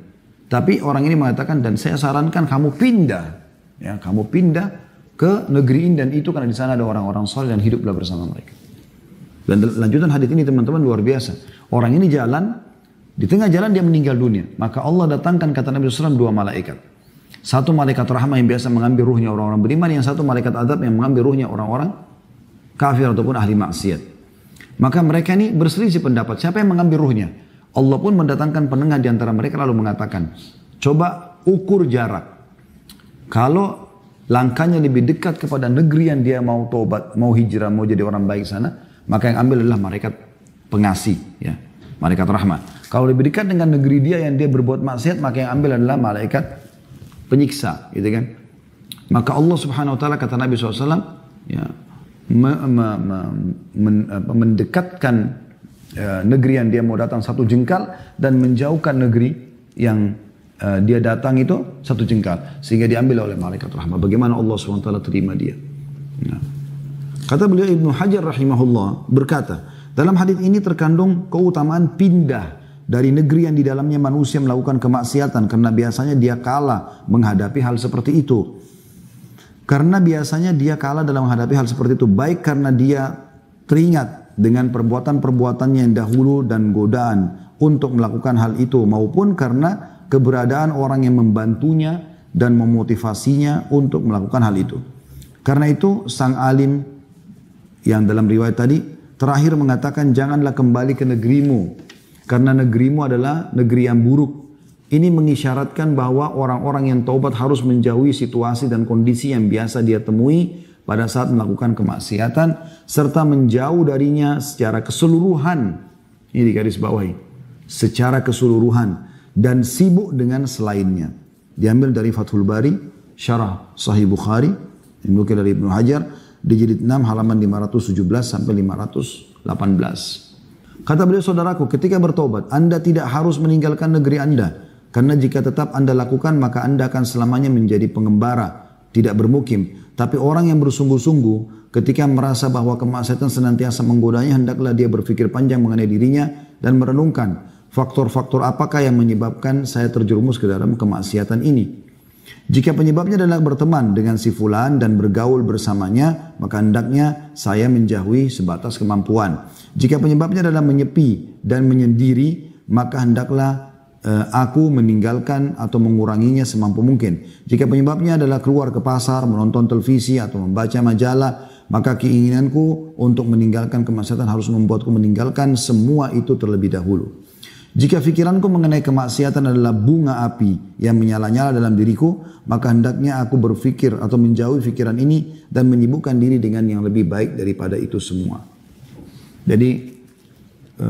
Tapi orang ini mengatakan, dan saya sarankan kamu pindah. Ya, kamu pindah ke negeri ini dan itu, karena di sana ada orang-orang soleh dan hiduplah bersama mereka. Dan lanjutan hadis ini teman-teman luar biasa. Orang ini jalan, di tengah jalan dia meninggal dunia. Maka Allah datangkan, kata Nabi SAW, 2 malaikat. Satu malaikat rahmah yang biasa mengambil ruhnya orang-orang beriman, yang satu malaikat azab yang mengambil ruhnya orang-orang kafir ataupun ahli maksiat. Maka mereka ini berselisih pendapat. Siapa yang mengambil ruhnya? Allah pun mendatangkan penengah di antara mereka lalu mengatakan, coba ukur jarak. Kalau langkahnya lebih dekat kepada negeri yang dia mau tobat, mau hijrah, mau jadi orang baik sana, maka yang ambil adalah malaikat pengasih, ya, malaikat rahmat. Kalau lebih dekat dengan negeri dia yang dia berbuat maksiat, maka yang ambil adalah malaikat penyiksa, gitu kan? Maka Allah Subhanahu Wa Taala kata Nabi SAW, ya, mendekatkan negeri yang dia mau datang satu jengkal dan menjauhkan negeri yang dia datang itu satu jengkal sehingga diambil oleh malaikat rahmat. Bagaimana Allah SWT terima dia? Nah. Kata beliau Ibnu Hajar rahimahullah berkata, dalam hadis ini terkandung keutamaan pindah dari negeri yang di dalamnya manusia melakukan kemaksiatan karena biasanya dia kalah menghadapi hal seperti itu. Karena biasanya dia kalah dalam menghadapi hal seperti itu baik karena dia teringat dengan perbuatan-perbuatannya yang dahulu dan godaan untuk melakukan hal itu maupun karena keberadaan orang yang membantunya dan memotivasinya untuk melakukan hal itu. Karena itu sang alim yang dalam riwayat tadi terakhir mengatakan janganlah kembali ke negerimu karena negerimu adalah negeri yang buruk. Ini mengisyaratkan bahwa orang-orang yang taubat harus menjauhi situasi dan kondisi yang biasa dia temui pada saat melakukan kemaksiatan serta menjauh darinya secara keseluruhan. Ini di garis bawahi. Secara keseluruhan dan sibuk dengan selainnya. Diambil dari Fathul Bari, Syarah Sahih Bukhari, dinukil dari Ibnu Hajar di jilid 6 halaman 517 sampai 518. Kata beliau, saudaraku, ketika bertobat, Anda tidak harus meninggalkan negeri Anda. Karena jika tetap Anda lakukan, maka Anda akan selamanya menjadi pengembara, tidak bermukim. Tapi orang yang bersungguh-sungguh ketika merasa bahwa kemaksiatan senantiasa menggodanya, hendaklah dia berpikir panjang mengenai dirinya dan merenungkan faktor-faktor apakah yang menyebabkan saya terjerumus ke dalam kemaksiatan ini. Jika penyebabnya adalah berteman dengan si fulan dan bergaul bersamanya, maka hendaknya saya menjauhi sebatas kemampuan. Jika penyebabnya adalah menyepi dan menyendiri, maka hendaklah aku meninggalkan atau menguranginya semampu mungkin. Jika penyebabnya adalah keluar ke pasar, menonton televisi atau membaca majalah, maka keinginanku untuk meninggalkan kemaksiatan harus membuatku meninggalkan semua itu terlebih dahulu. Jika pikiranku mengenai kemaksiatan adalah bunga api yang menyala-nyala dalam diriku, maka hendaknya aku berpikir atau menjauhi pikiran ini dan menyibukkan diri dengan yang lebih baik daripada itu semua. Jadi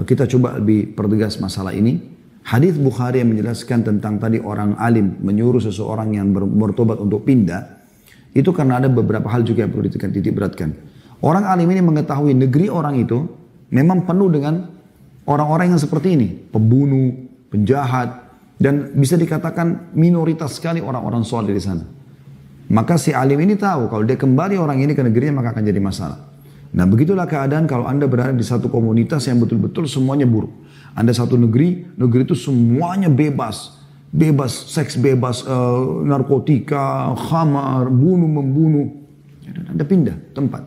kita coba lebih pertegas masalah ini. Hadis Bukhari yang menjelaskan tentang tadi orang alim menyuruh seseorang yang bertobat untuk pindah, itu karena ada beberapa hal juga yang perlu dititik beratkan. Orang alim ini mengetahui negeri orang itu memang penuh dengan orang-orang yang seperti ini, pembunuh, penjahat, dan bisa dikatakan minoritas sekali orang-orang soleh di sana. Maka si alim ini tahu kalau dia kembali orang ini ke negerinya maka akan jadi masalah. Nah begitulah keadaan kalau Anda berada di satu komunitas yang betul-betul semuanya buruk. Anda satu negeri itu semuanya bebas, seks bebas, narkotika, khamar, bunuh-membunuh. Anda pindah tempat.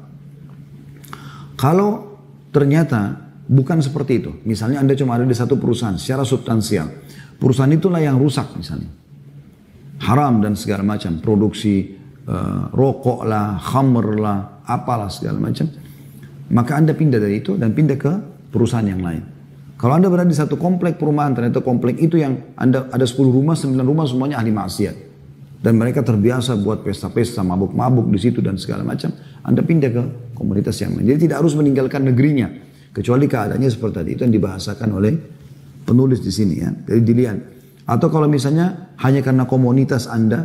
Kalau ternyata bukan seperti itu, misalnya Anda cuma ada di satu perusahaan secara substansial, perusahaan itulah yang rusak misalnya, haram dan segala macam, produksi rokok lah, khamr lah, apalah segala macam, maka Anda pindah dari itu dan pindah ke perusahaan yang lain. Kalau Anda berada di satu komplek perumahan, ternyata komplek itu yang Anda ada 10 rumah, 9 rumah semuanya ahli maksiat. Dan mereka terbiasa buat pesta-pesta, mabuk-mabuk di situ dan segala macam. Anda pindah ke komunitas yang lain. Jadi tidak harus meninggalkan negerinya. Kecuali keadaannya seperti tadi. Itu yang dibahasakan oleh penulis di sini ya. Jadi dilihat. Atau kalau misalnya hanya karena komunitas Anda,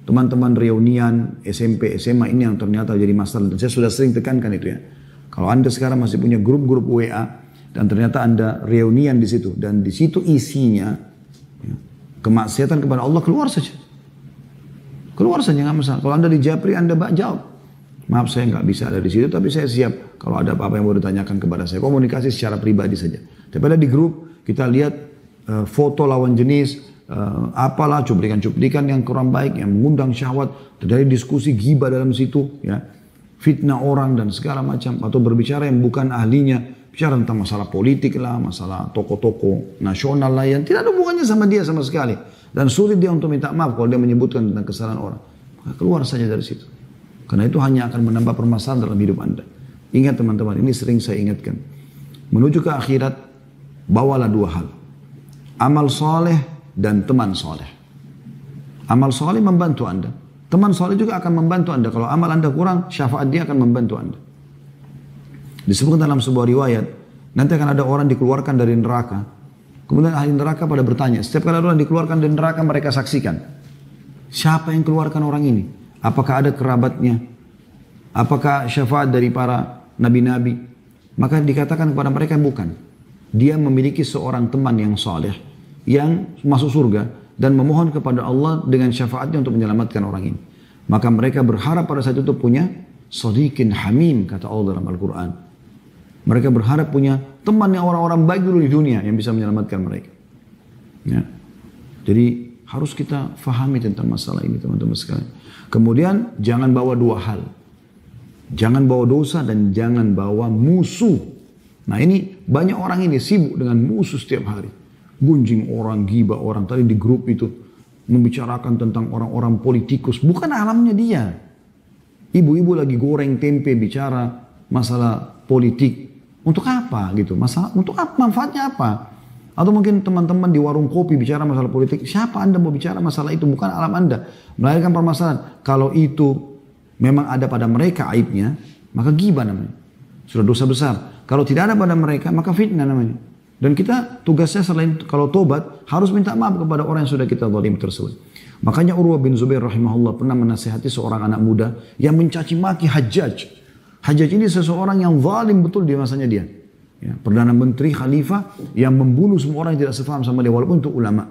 teman-teman reunian, SMP, SMA ini yang ternyata jadi masalah. Dan saya sudah sering tekankan itu ya. Kalau Anda sekarang masih punya grup-grup WA, dan ternyata Anda reunian di situ dan di situ isinya ya, kemaksiatan kepada Allah, keluar saja. Keluar saja nggak masalah. Kalau Anda di Japri, Anda jawab. Maaf saya nggak bisa ada di situ, tapi saya siap kalau ada apa-apa yang mau ditanyakan kepada saya. Komunikasi secara pribadi saja. Daripada di grup kita lihat foto lawan jenis, apalah cuplikan-cuplikan yang kurang baik, yang mengundang syahwat, terjadi diskusi gibah dalam situ, ya, fitnah orang dan segala macam, atau berbicara yang bukan ahlinya. Bicara tentang masalah politik lah, masalah tokoh-tokoh nasional lah yang tidak ada hubungannya sama dia sama sekali. Dan sulit dia untuk minta maaf kalau dia menyebutkan tentang kesalahan orang. Keluar saja dari situ. Karena itu hanya akan menambah permasalahan dalam hidup Anda. Ingat teman-teman, ini sering saya ingatkan. Menuju ke akhirat, bawalah dua hal. Amal soleh dan teman soleh. Amal soleh membantu Anda. Teman soleh juga akan membantu Anda. Kalau amal Anda kurang, syafaat dia akan membantu Anda. Disebutkan dalam sebuah riwayat, nanti akan ada orang dikeluarkan dari neraka. Kemudian ahli neraka pada bertanya, setiap kali orang dikeluarkan dari neraka mereka saksikan. Siapa yang keluarkan orang ini? Apakah ada kerabatnya? Apakah syafaat dari para nabi-nabi? Maka dikatakan kepada mereka bukan. Dia memiliki seorang teman yang saleh yang masuk surga dan memohon kepada Allah dengan syafaatnya untuk menyelamatkan orang ini. Maka mereka berharap pada saat itu punya sadiqin hamim, kata Allah dalam Al-Quran. Mereka berharap punya teman yang orang-orang baik dulu di dunia yang bisa menyelamatkan mereka. Ya. Jadi harus kita fahami tentang masalah ini teman-teman sekalian. Kemudian jangan bawa dua hal. Jangan bawa dosa dan jangan bawa musuh. Nah ini banyak orang ini sibuk dengan musuh setiap hari. Gunjing orang, gibah orang. Tadi di grup itu membicarakan tentang orang-orang politikus. Bukan alamnya dia. Ibu-ibu lagi goreng tempe bicara masalah politik. Untuk apa gitu? Masalah untuk apa? Manfaatnya apa? Atau mungkin teman-teman di warung kopi bicara masalah politik. Siapa Anda mau bicara masalah itu? Bukan alam Anda. Melahirkan permasalahan. Kalau itu memang ada pada mereka aibnya, maka ghibah namanya. Sudah dosa besar. Kalau tidak ada pada mereka, maka fitnah namanya. Dan kita tugasnya selain kalau tobat, harus minta maaf kepada orang yang sudah kita zalim tersebut. Makanya Urwah bin Zubair rahimahullah pernah menasihati seorang anak muda yang mencaci maki Hajjaj. Hajjaj ini seseorang yang zalim betul di masanya dia. Ya, Perdana Menteri Khalifah yang membunuh semua orang yang tidak sepaham sama dia, walaupun untuk ulama.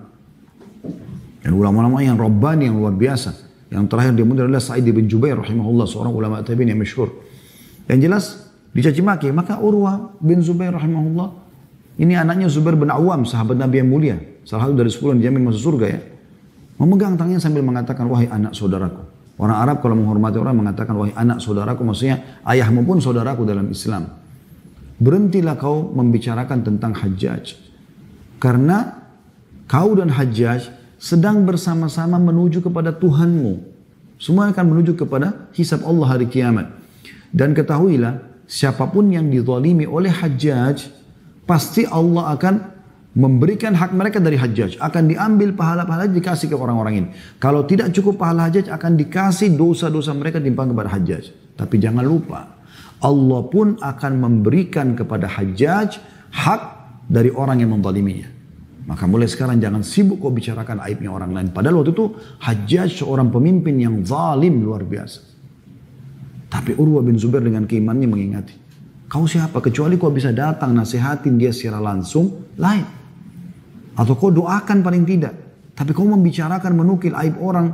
Dan ulama-ulama yang Rabbani yang luar biasa. Yang terakhir dia muncul adalah Sa'id bin Jubair rahimahullah, seorang ulama tabi'in yang masyhur. Yang jelas dicaci maki. Maka Urwah bin Zubair rahimahullah, ini anaknya Zubair bin Awam, sahabat Nabi yang mulia. Salah satu dari 10 yang dijamin masuk surga ya. Memegang tangannya sambil mengatakan, wahai anak saudaraku. Orang Arab kalau menghormati orang mengatakan, wahai anak saudaraku, maksudnya ayahmu pun saudaraku dalam Islam. Berhentilah kau membicarakan tentang Hajjaj. Karena kau dan Hajjaj sedang bersama-sama menuju kepada Tuhanmu. Semua akan menuju kepada hisab Allah hari kiamat. Dan ketahuilah, siapapun yang dizalimi oleh Hajjaj, pasti Allah akan memberikan hak mereka dari Hajjaj. Akan diambil pahala-pahala dikasih ke orang-orang ini. Kalau tidak cukup pahala Hajjaj, akan dikasih dosa-dosa mereka timbang kepada Hajjaj. Tapi jangan lupa, Allah pun akan memberikan kepada Hajjaj hak dari orang yang menzaliminya. Maka mulai sekarang jangan sibuk kau bicarakan aibnya orang lain. Padahal waktu itu Hajjaj seorang pemimpin yang zalim luar biasa. Tapi Urwah bin Zubair dengan keimanannya mengingati. Kau siapa? Kecuali kau bisa datang nasihatin dia secara langsung, lain. Atau kau doakan paling tidak. Tapi kau membicarakan menukil aib orang,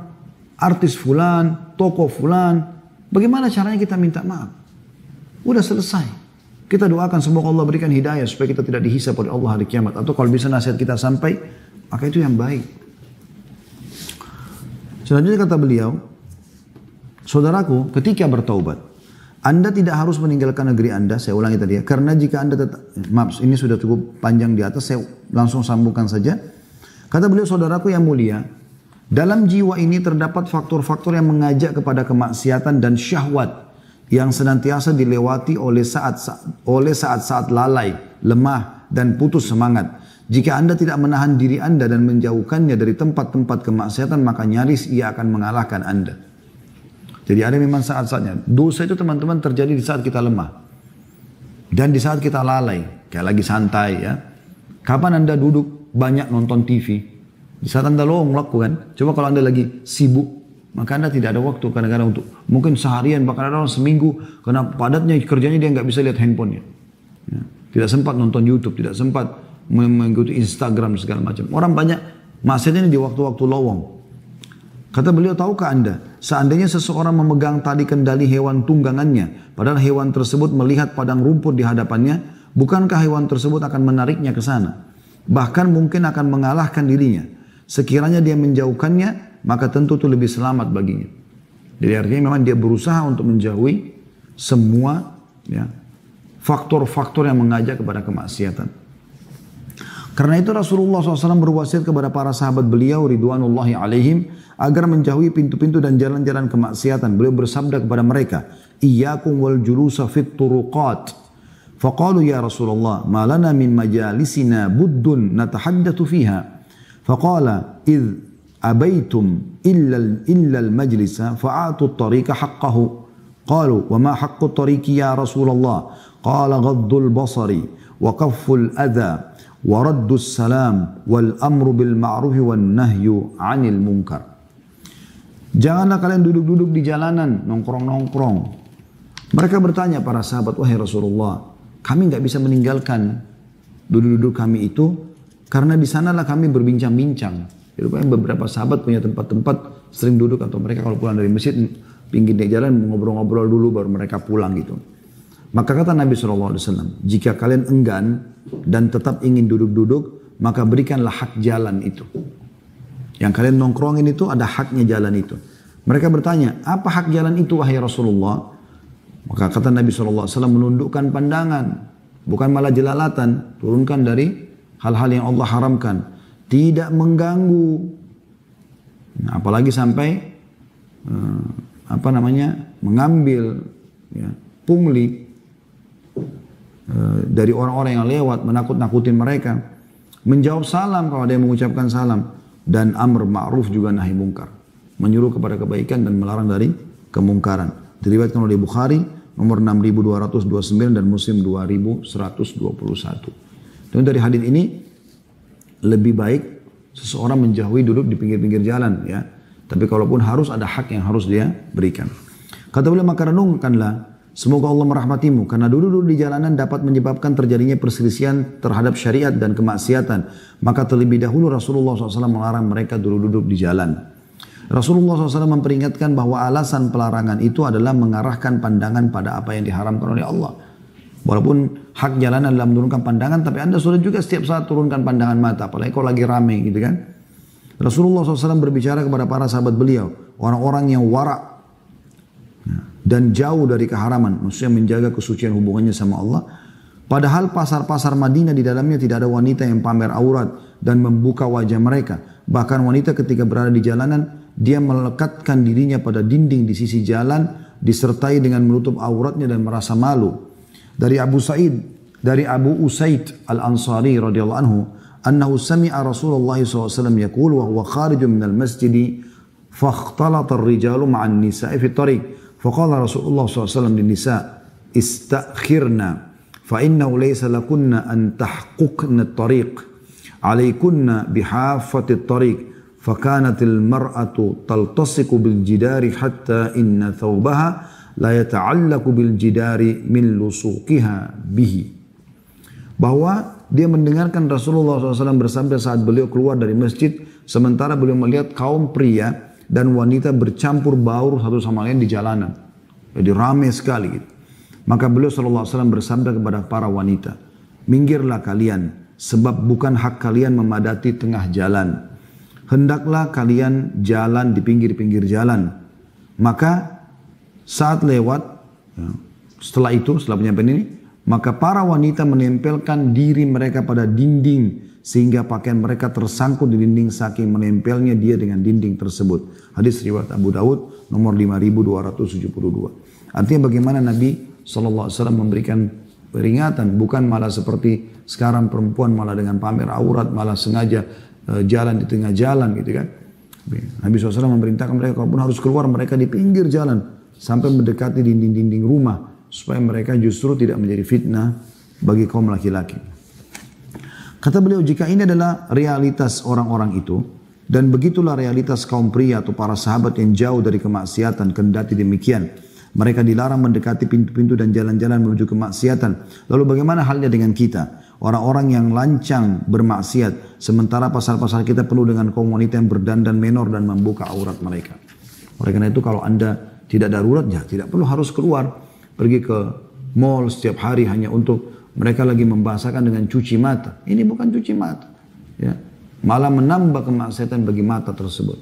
artis fulan, tokoh fulan. Bagaimana caranya kita minta maaf? Udah selesai. Kita doakan semoga Allah berikan hidayah supaya kita tidak dihisab oleh Allah hari kiamat. Atau kalau bisa nasihat kita sampai, maka itu yang baik. Selanjutnya kata beliau, saudaraku ketika bertaubat, Anda tidak harus meninggalkan negeri Anda, saya ulangi tadi ya, karena jika Anda tetap, maaf ini sudah cukup panjang di atas, saya langsung sambungkan saja. Kata beliau, saudaraku yang mulia, dalam jiwa ini terdapat faktor-faktor yang mengajak kepada kemaksiatan dan syahwat yang senantiasa dilewati oleh saat-saat lalai, lemah, dan putus semangat. Jika Anda tidak menahan diri Anda dan menjauhkannya dari tempat-tempat kemaksiatan, maka nyaris ia akan mengalahkan Anda. Jadi ada memang saat-saatnya. Dosa itu teman-teman terjadi di saat kita lemah. Dan di saat kita lalai. Kayak lagi santai ya. Kapan Anda duduk banyak nonton TV? Di saat Anda lowong lakukan. Coba kalau Anda lagi sibuk. Maka Anda tidak ada waktu kadang-kadang untuk. Mungkin seharian bahkan ada orang seminggu. Karena padatnya kerjanya dia nggak bisa lihat handphonenya. Ya. Tidak sempat nonton YouTube. Tidak sempat mengikuti Instagram segala macam. Orang banyak maksudnya ini di waktu-waktu lowong. Kata beliau, tahukah Anda, seandainya seseorang memegang tali kendali hewan tunggangannya, padahal hewan tersebut melihat padang rumput di hadapannya, bukankah hewan tersebut akan menariknya ke sana? Bahkan mungkin akan mengalahkan dirinya. Sekiranya dia menjauhkannya, maka tentu itu lebih selamat baginya. Jadi artinya memang dia berusaha untuk menjauhi semua ya, faktor-faktor yang mengajak kepada kemaksiatan. Karena itu Rasulullah SAW berwasiat kepada para sahabat beliau ridwanullahi alaihim agar menjauhi pintu-pintu dan jalan-jalan kemaksiatan. Beliau bersabda kepada mereka, "Iyyakum wal julusa fit turuqat, Faqalu ya Rasulullah, ma lana min majalisina buddun natahaddatsu fiha. Faqala idh abaitum illa al-majlisa fa'atu at-tariqa haqqahu. Qalu wa ma haqqu at-tariqi ya Rasulullah? Qala ghaddul basari wa kafful adha wa raddus salam wal amru bil ma'ruf wan nahyu 'anil munkar. Janganlah kalian duduk-duduk di jalanan, nongkrong-nongkrong. Mereka bertanya para sahabat, wahai Rasulullah, kami nggak bisa meninggalkan duduk-duduk kami itu karena di sanalah kami berbincang-bincang. Jadi beberapa sahabat punya tempat-tempat sering duduk atau mereka kalau pulang dari masjid pinggir di jalan ngobrol-ngobrol dulu baru mereka pulang gitu. Maka kata Nabi SAW, jika kalian enggan dan tetap ingin duduk-duduk, maka berikanlah hak jalan itu. Yang kalian nongkrongin itu ada haknya jalan itu. Mereka bertanya, apa hak jalan itu wahai Rasulullah? Maka kata Nabi SAW menundukkan pandangan. Bukan malah jelalatan. Turunkan dari hal-hal yang Allah haramkan. Tidak mengganggu. Nah, apalagi sampai mengambil pungli dari orang-orang yang lewat, menakut-nakutin mereka. Menjawab salam kalau ada yang mengucapkan salam. Dan amr ma'ruf juga nahi mungkar. Menyuruh kepada kebaikan dan melarang dari kemungkaran. Diriwayatkan oleh Bukhari nomor 6229 dan Muslim 2121. Dan dari hadis ini lebih baik seseorang menjauhi duduk di pinggir-pinggir jalan ya. Tapi kalaupun harus ada hak yang harus dia berikan. Kata beliau maka renungkanlah semoga Allah merahmatimu karena duduk-duduk di jalanan dapat menyebabkan terjadinya perselisihan terhadap syariat dan kemaksiatan. Maka terlebih dahulu Rasulullah SAW melarang mereka duduk-duduk di jalan. Rasulullah SAW memperingatkan bahwa alasan pelarangan itu adalah mengarahkan pandangan pada apa yang diharamkan oleh Allah. Walaupun hak jalanan adalah menurunkan pandangan, tapi anda sudah juga setiap saat turunkan pandangan mata. Apalagi kalau lagi rame gitu kan. Rasulullah SAW berbicara kepada para sahabat beliau, orang-orang yang wara' dan jauh dari keharaman, maksudnya menjaga kesucian hubungannya sama Allah. Padahal pasar-pasar Madinah di dalamnya tidak ada wanita yang pamer aurat dan membuka wajah mereka. Bahkan wanita ketika berada di jalanan, dia melekatkan dirinya pada dinding di sisi jalan, disertai dengan menutup auratnya dan merasa malu. Dari Abu Usaid Al-Ansari radhiyallahu anhu, annahu sami'a Rasulullah SAW yaqul wa huwa kharijun minal masjid fakhtalata ar-rijalu ma'an nisa'i fi tariq. Faqala Rasulullah SAW lin-nisa istakhirna fa innahu laysa lakunna an tahquqna at-tariq alaykunna bihafati at-tariq fakanat al-mar'atu taltasiqu bil jidari hatta inna thawbaha la yata'allaqu bil jidari min lusuqiha bihi. Bahwa dia mendengarkan Rasulullah SAW bersabda saat beliau keluar dari masjid sementara beliau melihat kaum pria dan wanita bercampur baur satu sama lain di jalanan. Jadi ramai sekali gitu. Maka beliau SAW bersabda kepada para wanita, minggirlah kalian, sebab bukan hak kalian memadati tengah jalan. Hendaklah kalian jalan di pinggir-pinggir jalan. Maka saat lewat, setelah penyampaian ini, maka para wanita menempelkan diri mereka pada dinding, sehingga pakaian mereka tersangkut di dinding saking menempelnya dia dengan dinding tersebut. Hadis riwayat Abu Daud nomor 5272. Artinya bagaimana Nabi SAW memberikan peringatan, bukan malah seperti sekarang perempuan malah dengan pamer aurat, malah sengaja jalan di tengah jalan gitu kan. Nabi SAW memerintahkan mereka kalaupun harus keluar mereka di pinggir jalan sampai mendekati dinding-dinding rumah supaya mereka justru tidak menjadi fitnah bagi kaum laki-laki. Kata beliau, jika ini adalah realitas orang-orang itu, dan begitulah realitas kaum pria atau para sahabat yang jauh dari kemaksiatan, kendati demikian, mereka dilarang mendekati pintu-pintu dan jalan-jalan menuju kemaksiatan. Lalu bagaimana halnya dengan kita? Orang-orang yang lancang bermaksiat, sementara pasar-pasar kita penuh dengan kaum wanita yang berdandan menor dan membuka aurat mereka. Oleh karena itu kalau anda tidak darurat, ya tidak perlu harus keluar. Pergi ke mall setiap hari hanya untuk mereka lagi membahasakan dengan cuci mata. Ini bukan cuci mata. Ya. Malah menambah kemaksiatan bagi mata tersebut.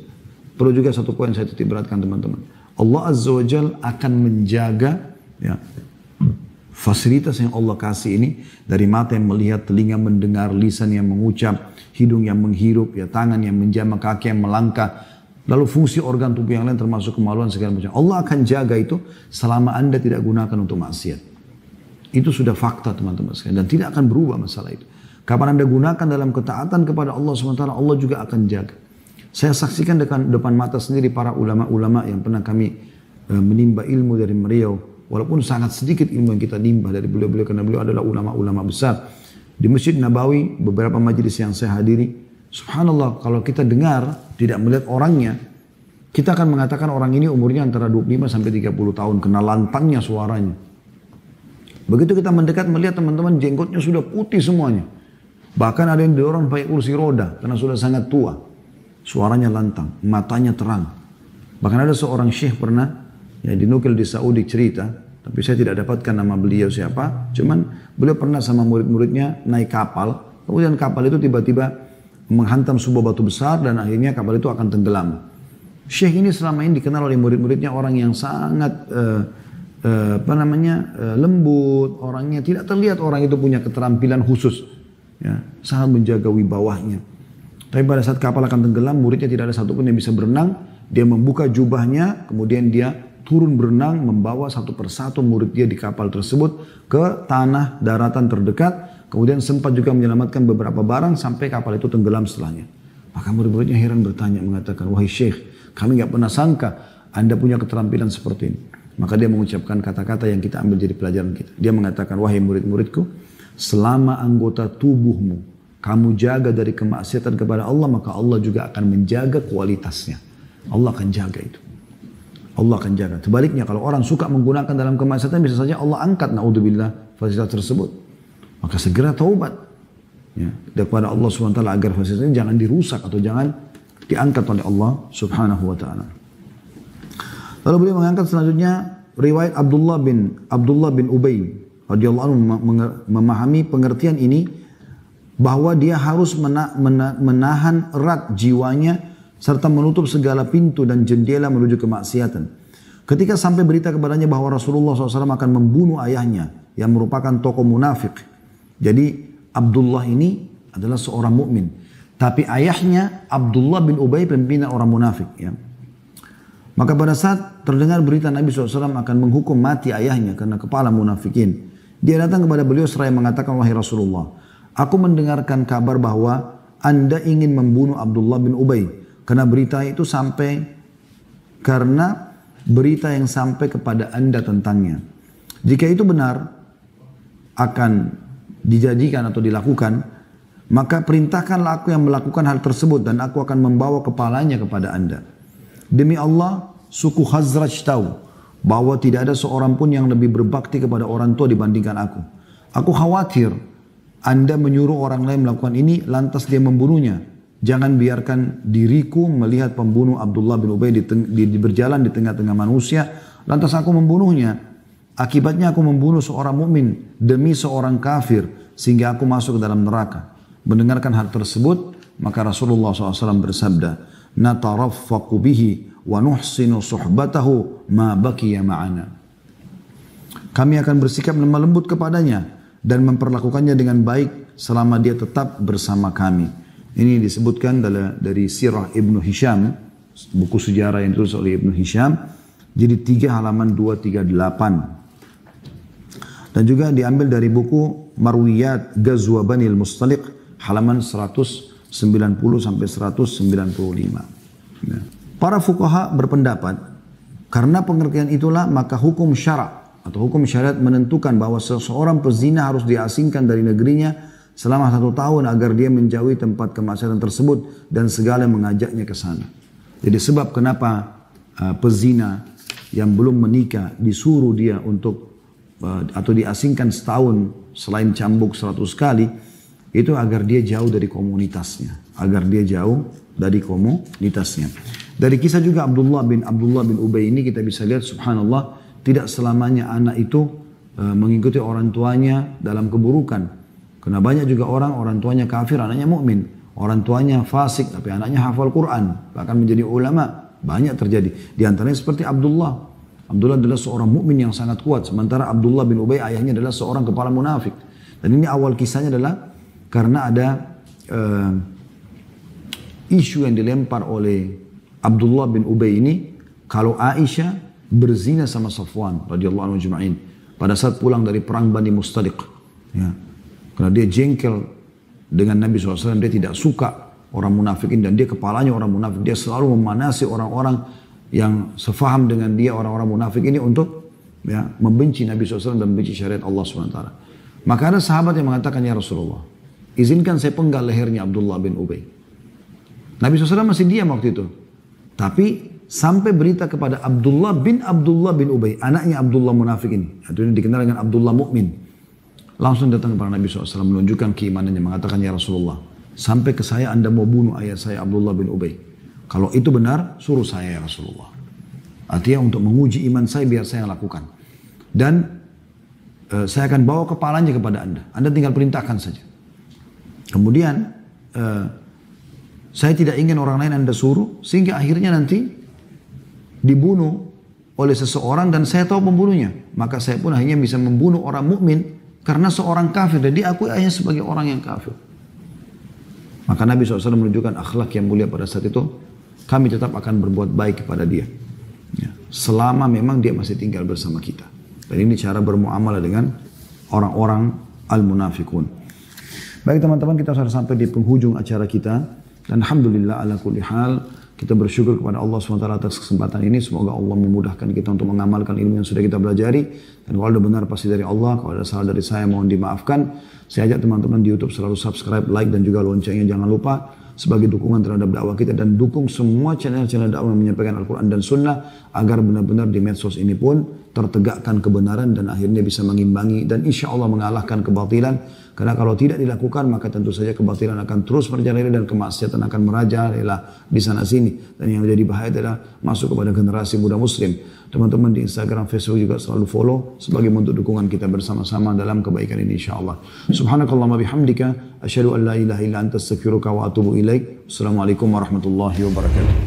Perlu juga satu poin saya titik beratkan teman-teman. Allah Azza wa Jal akan menjaga ya, fasilitas yang Allah kasih ini. Dari mata yang melihat, telinga mendengar, lisan yang mengucap, hidung yang menghirup, ya, tangan yang menjamah, kaki yang melangkah. Lalu fungsi organ tubuh yang lain termasuk kemaluan segala macam. Allah akan jaga itu selama anda tidak gunakan untuk maksiat. Itu sudah fakta teman-teman sekalian. Dan tidak akan berubah masalah itu. Kapan Anda gunakan dalam ketaatan kepada Allah SWT, Allah juga akan jaga. Saya saksikan depan mata sendiri para ulama-ulama yang pernah kami menimba ilmu dari beliau. Walaupun sangat sedikit ilmu yang kita nimba dari beliau-beliau, karena beliau adalah ulama-ulama besar. Di Masjid Nabawi, beberapa majelis yang saya hadiri, subhanallah, kalau kita dengar, tidak melihat orangnya, kita akan mengatakan orang ini umurnya antara 25 sampai 30 tahun, kena lantangnya suaranya. Begitu kita mendekat melihat teman-teman, jenggotnya sudah putih semuanya. Bahkan ada yang didorong pakai kursi roda, karena sudah sangat tua. Suaranya lantang, matanya terang. Bahkan ada seorang syekh pernah, ya dinukil di Saudi cerita, tapi saya tidak dapatkan nama beliau siapa, cuman beliau pernah sama murid-muridnya naik kapal, kemudian kapal itu tiba-tiba menghantam sebuah batu besar dan akhirnya kapal itu akan tenggelam. Syekh ini selama ini dikenal oleh murid-muridnya orang yang sangat lembut, orangnya tidak terlihat orang itu punya keterampilan khusus, ya, sangat menjaga wibawahnya. Tapi pada saat kapal akan tenggelam, muridnya tidak ada satupun yang bisa berenang, dia membuka jubahnya, kemudian dia turun berenang, membawa satu persatu murid dia di kapal tersebut ke tanah daratan terdekat, kemudian sempat juga menyelamatkan beberapa barang sampai kapal itu tenggelam setelahnya. Maka murid-muridnya heran bertanya, mengatakan, wahai syekh, kami nggak pernah sangka Anda punya keterampilan seperti ini. Maka dia mengucapkan kata-kata yang kita ambil jadi pelajaran kita. Dia mengatakan, wahai murid-muridku, selama anggota tubuhmu kamu jaga dari kemaksiatan kepada Allah, maka Allah juga akan menjaga kualitasnya. Allah akan jaga itu. Allah akan jaga. Sebaliknya kalau orang suka menggunakan dalam kemaksiatan, bisa saja Allah angkat, naudzubillah, fasilitas tersebut. Maka segera taubat, ya, kepada Allah SWT agar fasilitas ini jangan dirusak atau jangan diangkat oleh Allah Subhanahu wa taala. Lalu beliau mengangkat selanjutnya riwayat Abdullah bin Ubay radhiyallahu anhu memahami pengertian ini bahwa dia harus menahan erat jiwanya serta menutup segala pintu dan jendela menuju kemaksiatan. Ketika sampai berita kepadanya bahwa Rasulullah SAW akan membunuh ayahnya yang merupakan tokoh munafik. Jadi Abdullah ini adalah seorang mukmin, tapi ayahnya Abdullah bin Ubay pimpinan orang munafik. Ya. Maka pada saat terdengar berita Nabi SAW akan menghukum mati ayahnya karena kepala munafikin, dia datang kepada beliau seraya mengatakan, wahai Rasulullah, aku mendengarkan kabar bahwa Anda ingin membunuh Abdullah bin Ubay. Karena berita yang sampai kepada Anda tentangnya. Jika itu benar akan dijadikan atau dilakukan, maka perintahkanlah aku yang melakukan hal tersebut dan aku akan membawa kepalanya kepada Anda. Demi Allah, suku Khazraj tahu bahwa tidak ada seorang pun yang lebih berbakti kepada orang tua dibandingkan aku. Aku khawatir Anda menyuruh orang lain melakukan ini lantas dia membunuhnya. Jangan biarkan diriku melihat pembunuh Abdullah bin Ubay berjalan di tengah-tengah manusia, lantas aku membunuhnya. Akibatnya aku membunuh seorang mukmin demi seorang kafir, sehingga aku masuk ke dalam neraka. Mendengarkan hal tersebut, maka Rasulullah SAW bersabda, nataraffaqu bihi wa nuhsinu suhbatahu ma baqiya ma'ana. Kami akan bersikap lemah lembut kepadanya dan memperlakukannya dengan baik selama dia tetap bersama kami. Ini disebutkan dari Sirah Ibnu Hisham, buku sejarah yang ditulis oleh Ibnu Hisham, jadi 3 halaman 238. Dan juga diambil dari buku Marwiyat Ghazwa Banil Mustaliq, halaman 190 sampai 195. Nah, para fuqaha berpendapat, karena pengertian itulah maka hukum syara' atau hukum syariat menentukan bahwa seseorang pezina harus diasingkan dari negerinya selama 1 tahun agar dia menjauhi tempat kemaksiatan tersebut dan segala yang mengajaknya ke sana. Jadi sebab kenapa pezina yang belum menikah disuruh dia untuk atau diasingkan setahun selain cambuk 100 kali, itu agar dia jauh dari komunitasnya, agar dia jauh dari komunitasnya. Dari kisah juga Abdullah bin Ubay ini kita bisa lihat, subhanallah, tidak selamanya anak itu mengikuti orang tuanya dalam keburukan. Karena banyak juga orang tuanya kafir, anaknya mukmin. Orang tuanya fasik, tapi anaknya hafal Quran. Bahkan menjadi ulama. Banyak terjadi. Di antaranya seperti Abdullah. Abdullah adalah seorang mukmin yang sangat kuat. Sementara Abdullah bin Ubay ayahnya adalah seorang kepala munafik. Dan ini awal kisahnya adalah karena ada isu yang dilempar oleh Abdullah bin Ubay ini. Kalau Aisyah berzina sama Safwan radhiyallahu anhu ajma'in. pada saat pulang dari perang Bani Mustaliq. Ya. Karena dia jengkel dengan Nabi SAW, dia tidak suka orang munafikin dan dia kepalanya orang munafik. Dia selalu memanasi orang-orang yang sefaham dengan dia, orang-orang munafik ini untuk ya, membenci Nabi SAW dan membenci syariat Allah SWT. Maka ada sahabat yang mengatakan, ya Rasulullah, izinkan saya penggal lehernya Abdullah bin Ubay. Nabi SAW masih diam waktu itu. Tapi sampai berita kepada Abdullah bin Ubay, anaknya Abdullah munafik ini. Itu dikenal dengan Abdullah Mukmin. Langsung datang kepada Nabi SAW menunjukkan keimanannya, mengatakan, ya Rasulullah, sampai ke saya Anda mau bunuh ayah saya Abdullah bin Ubay. Kalau itu benar, suruh saya ya Rasulullah. Artinya untuk menguji iman saya biar saya lakukan. Dan saya akan bawa kepalanya kepada Anda. Anda tinggal perintahkan saja. Kemudian saya tidak ingin orang lain Anda suruh, sehingga akhirnya nanti dibunuh oleh seseorang dan saya tahu pembunuhnya. Maka saya pun akhirnya bisa membunuh orang mukmin karena seorang kafir dan diakui ayahnya sebagai orang yang kafir. Maka Nabi SAW menunjukkan akhlak yang mulia pada saat itu. Kami tetap akan berbuat baik kepada dia. Ya. Selama memang dia masih tinggal bersama kita. Dan ini cara bermuamalah dengan orang-orang al-munafikun. Baik teman-teman, kita sudah sampai di penghujung acara kita. Dan Alhamdulillah ala kulli hal, kita bersyukur kepada Allah SWT atas kesempatan ini. Semoga Allah memudahkan kita untuk mengamalkan ilmu yang sudah kita pelajari. Dan kalau ada benar pasti dari Allah. Kalau ada salah dari saya mohon dimaafkan. Saya ajak teman-teman di YouTube selalu subscribe, like dan juga loncengnya jangan lupa. Sebagai dukungan terhadap dakwah kita dan dukung semua channel-channel dakwah yang menyampaikan Al-Quran dan Sunnah agar benar-benar di medsos ini pun tertegakkan kebenaran dan akhirnya bisa mengimbangi dan insya Allah mengalahkan kebatilan. Karena kalau tidak dilakukan maka tentu saja kebatilan akan terus merajalela dan kemaksiatan akan merajalela di sana sini. Dan yang menjadi bahaya adalah masuk kepada generasi muda muslim. Teman-teman di Instagram, Facebook juga selalu follow sebagai bentuk dukungan kita bersama-sama dalam kebaikan ini insyaAllah. Subhanakallahumma bihamdika, asyhadu an la ilaha illa anta astaghfiruka wa atubu ilaik. Assalamualaikum warahmatullahi wabarakatuh.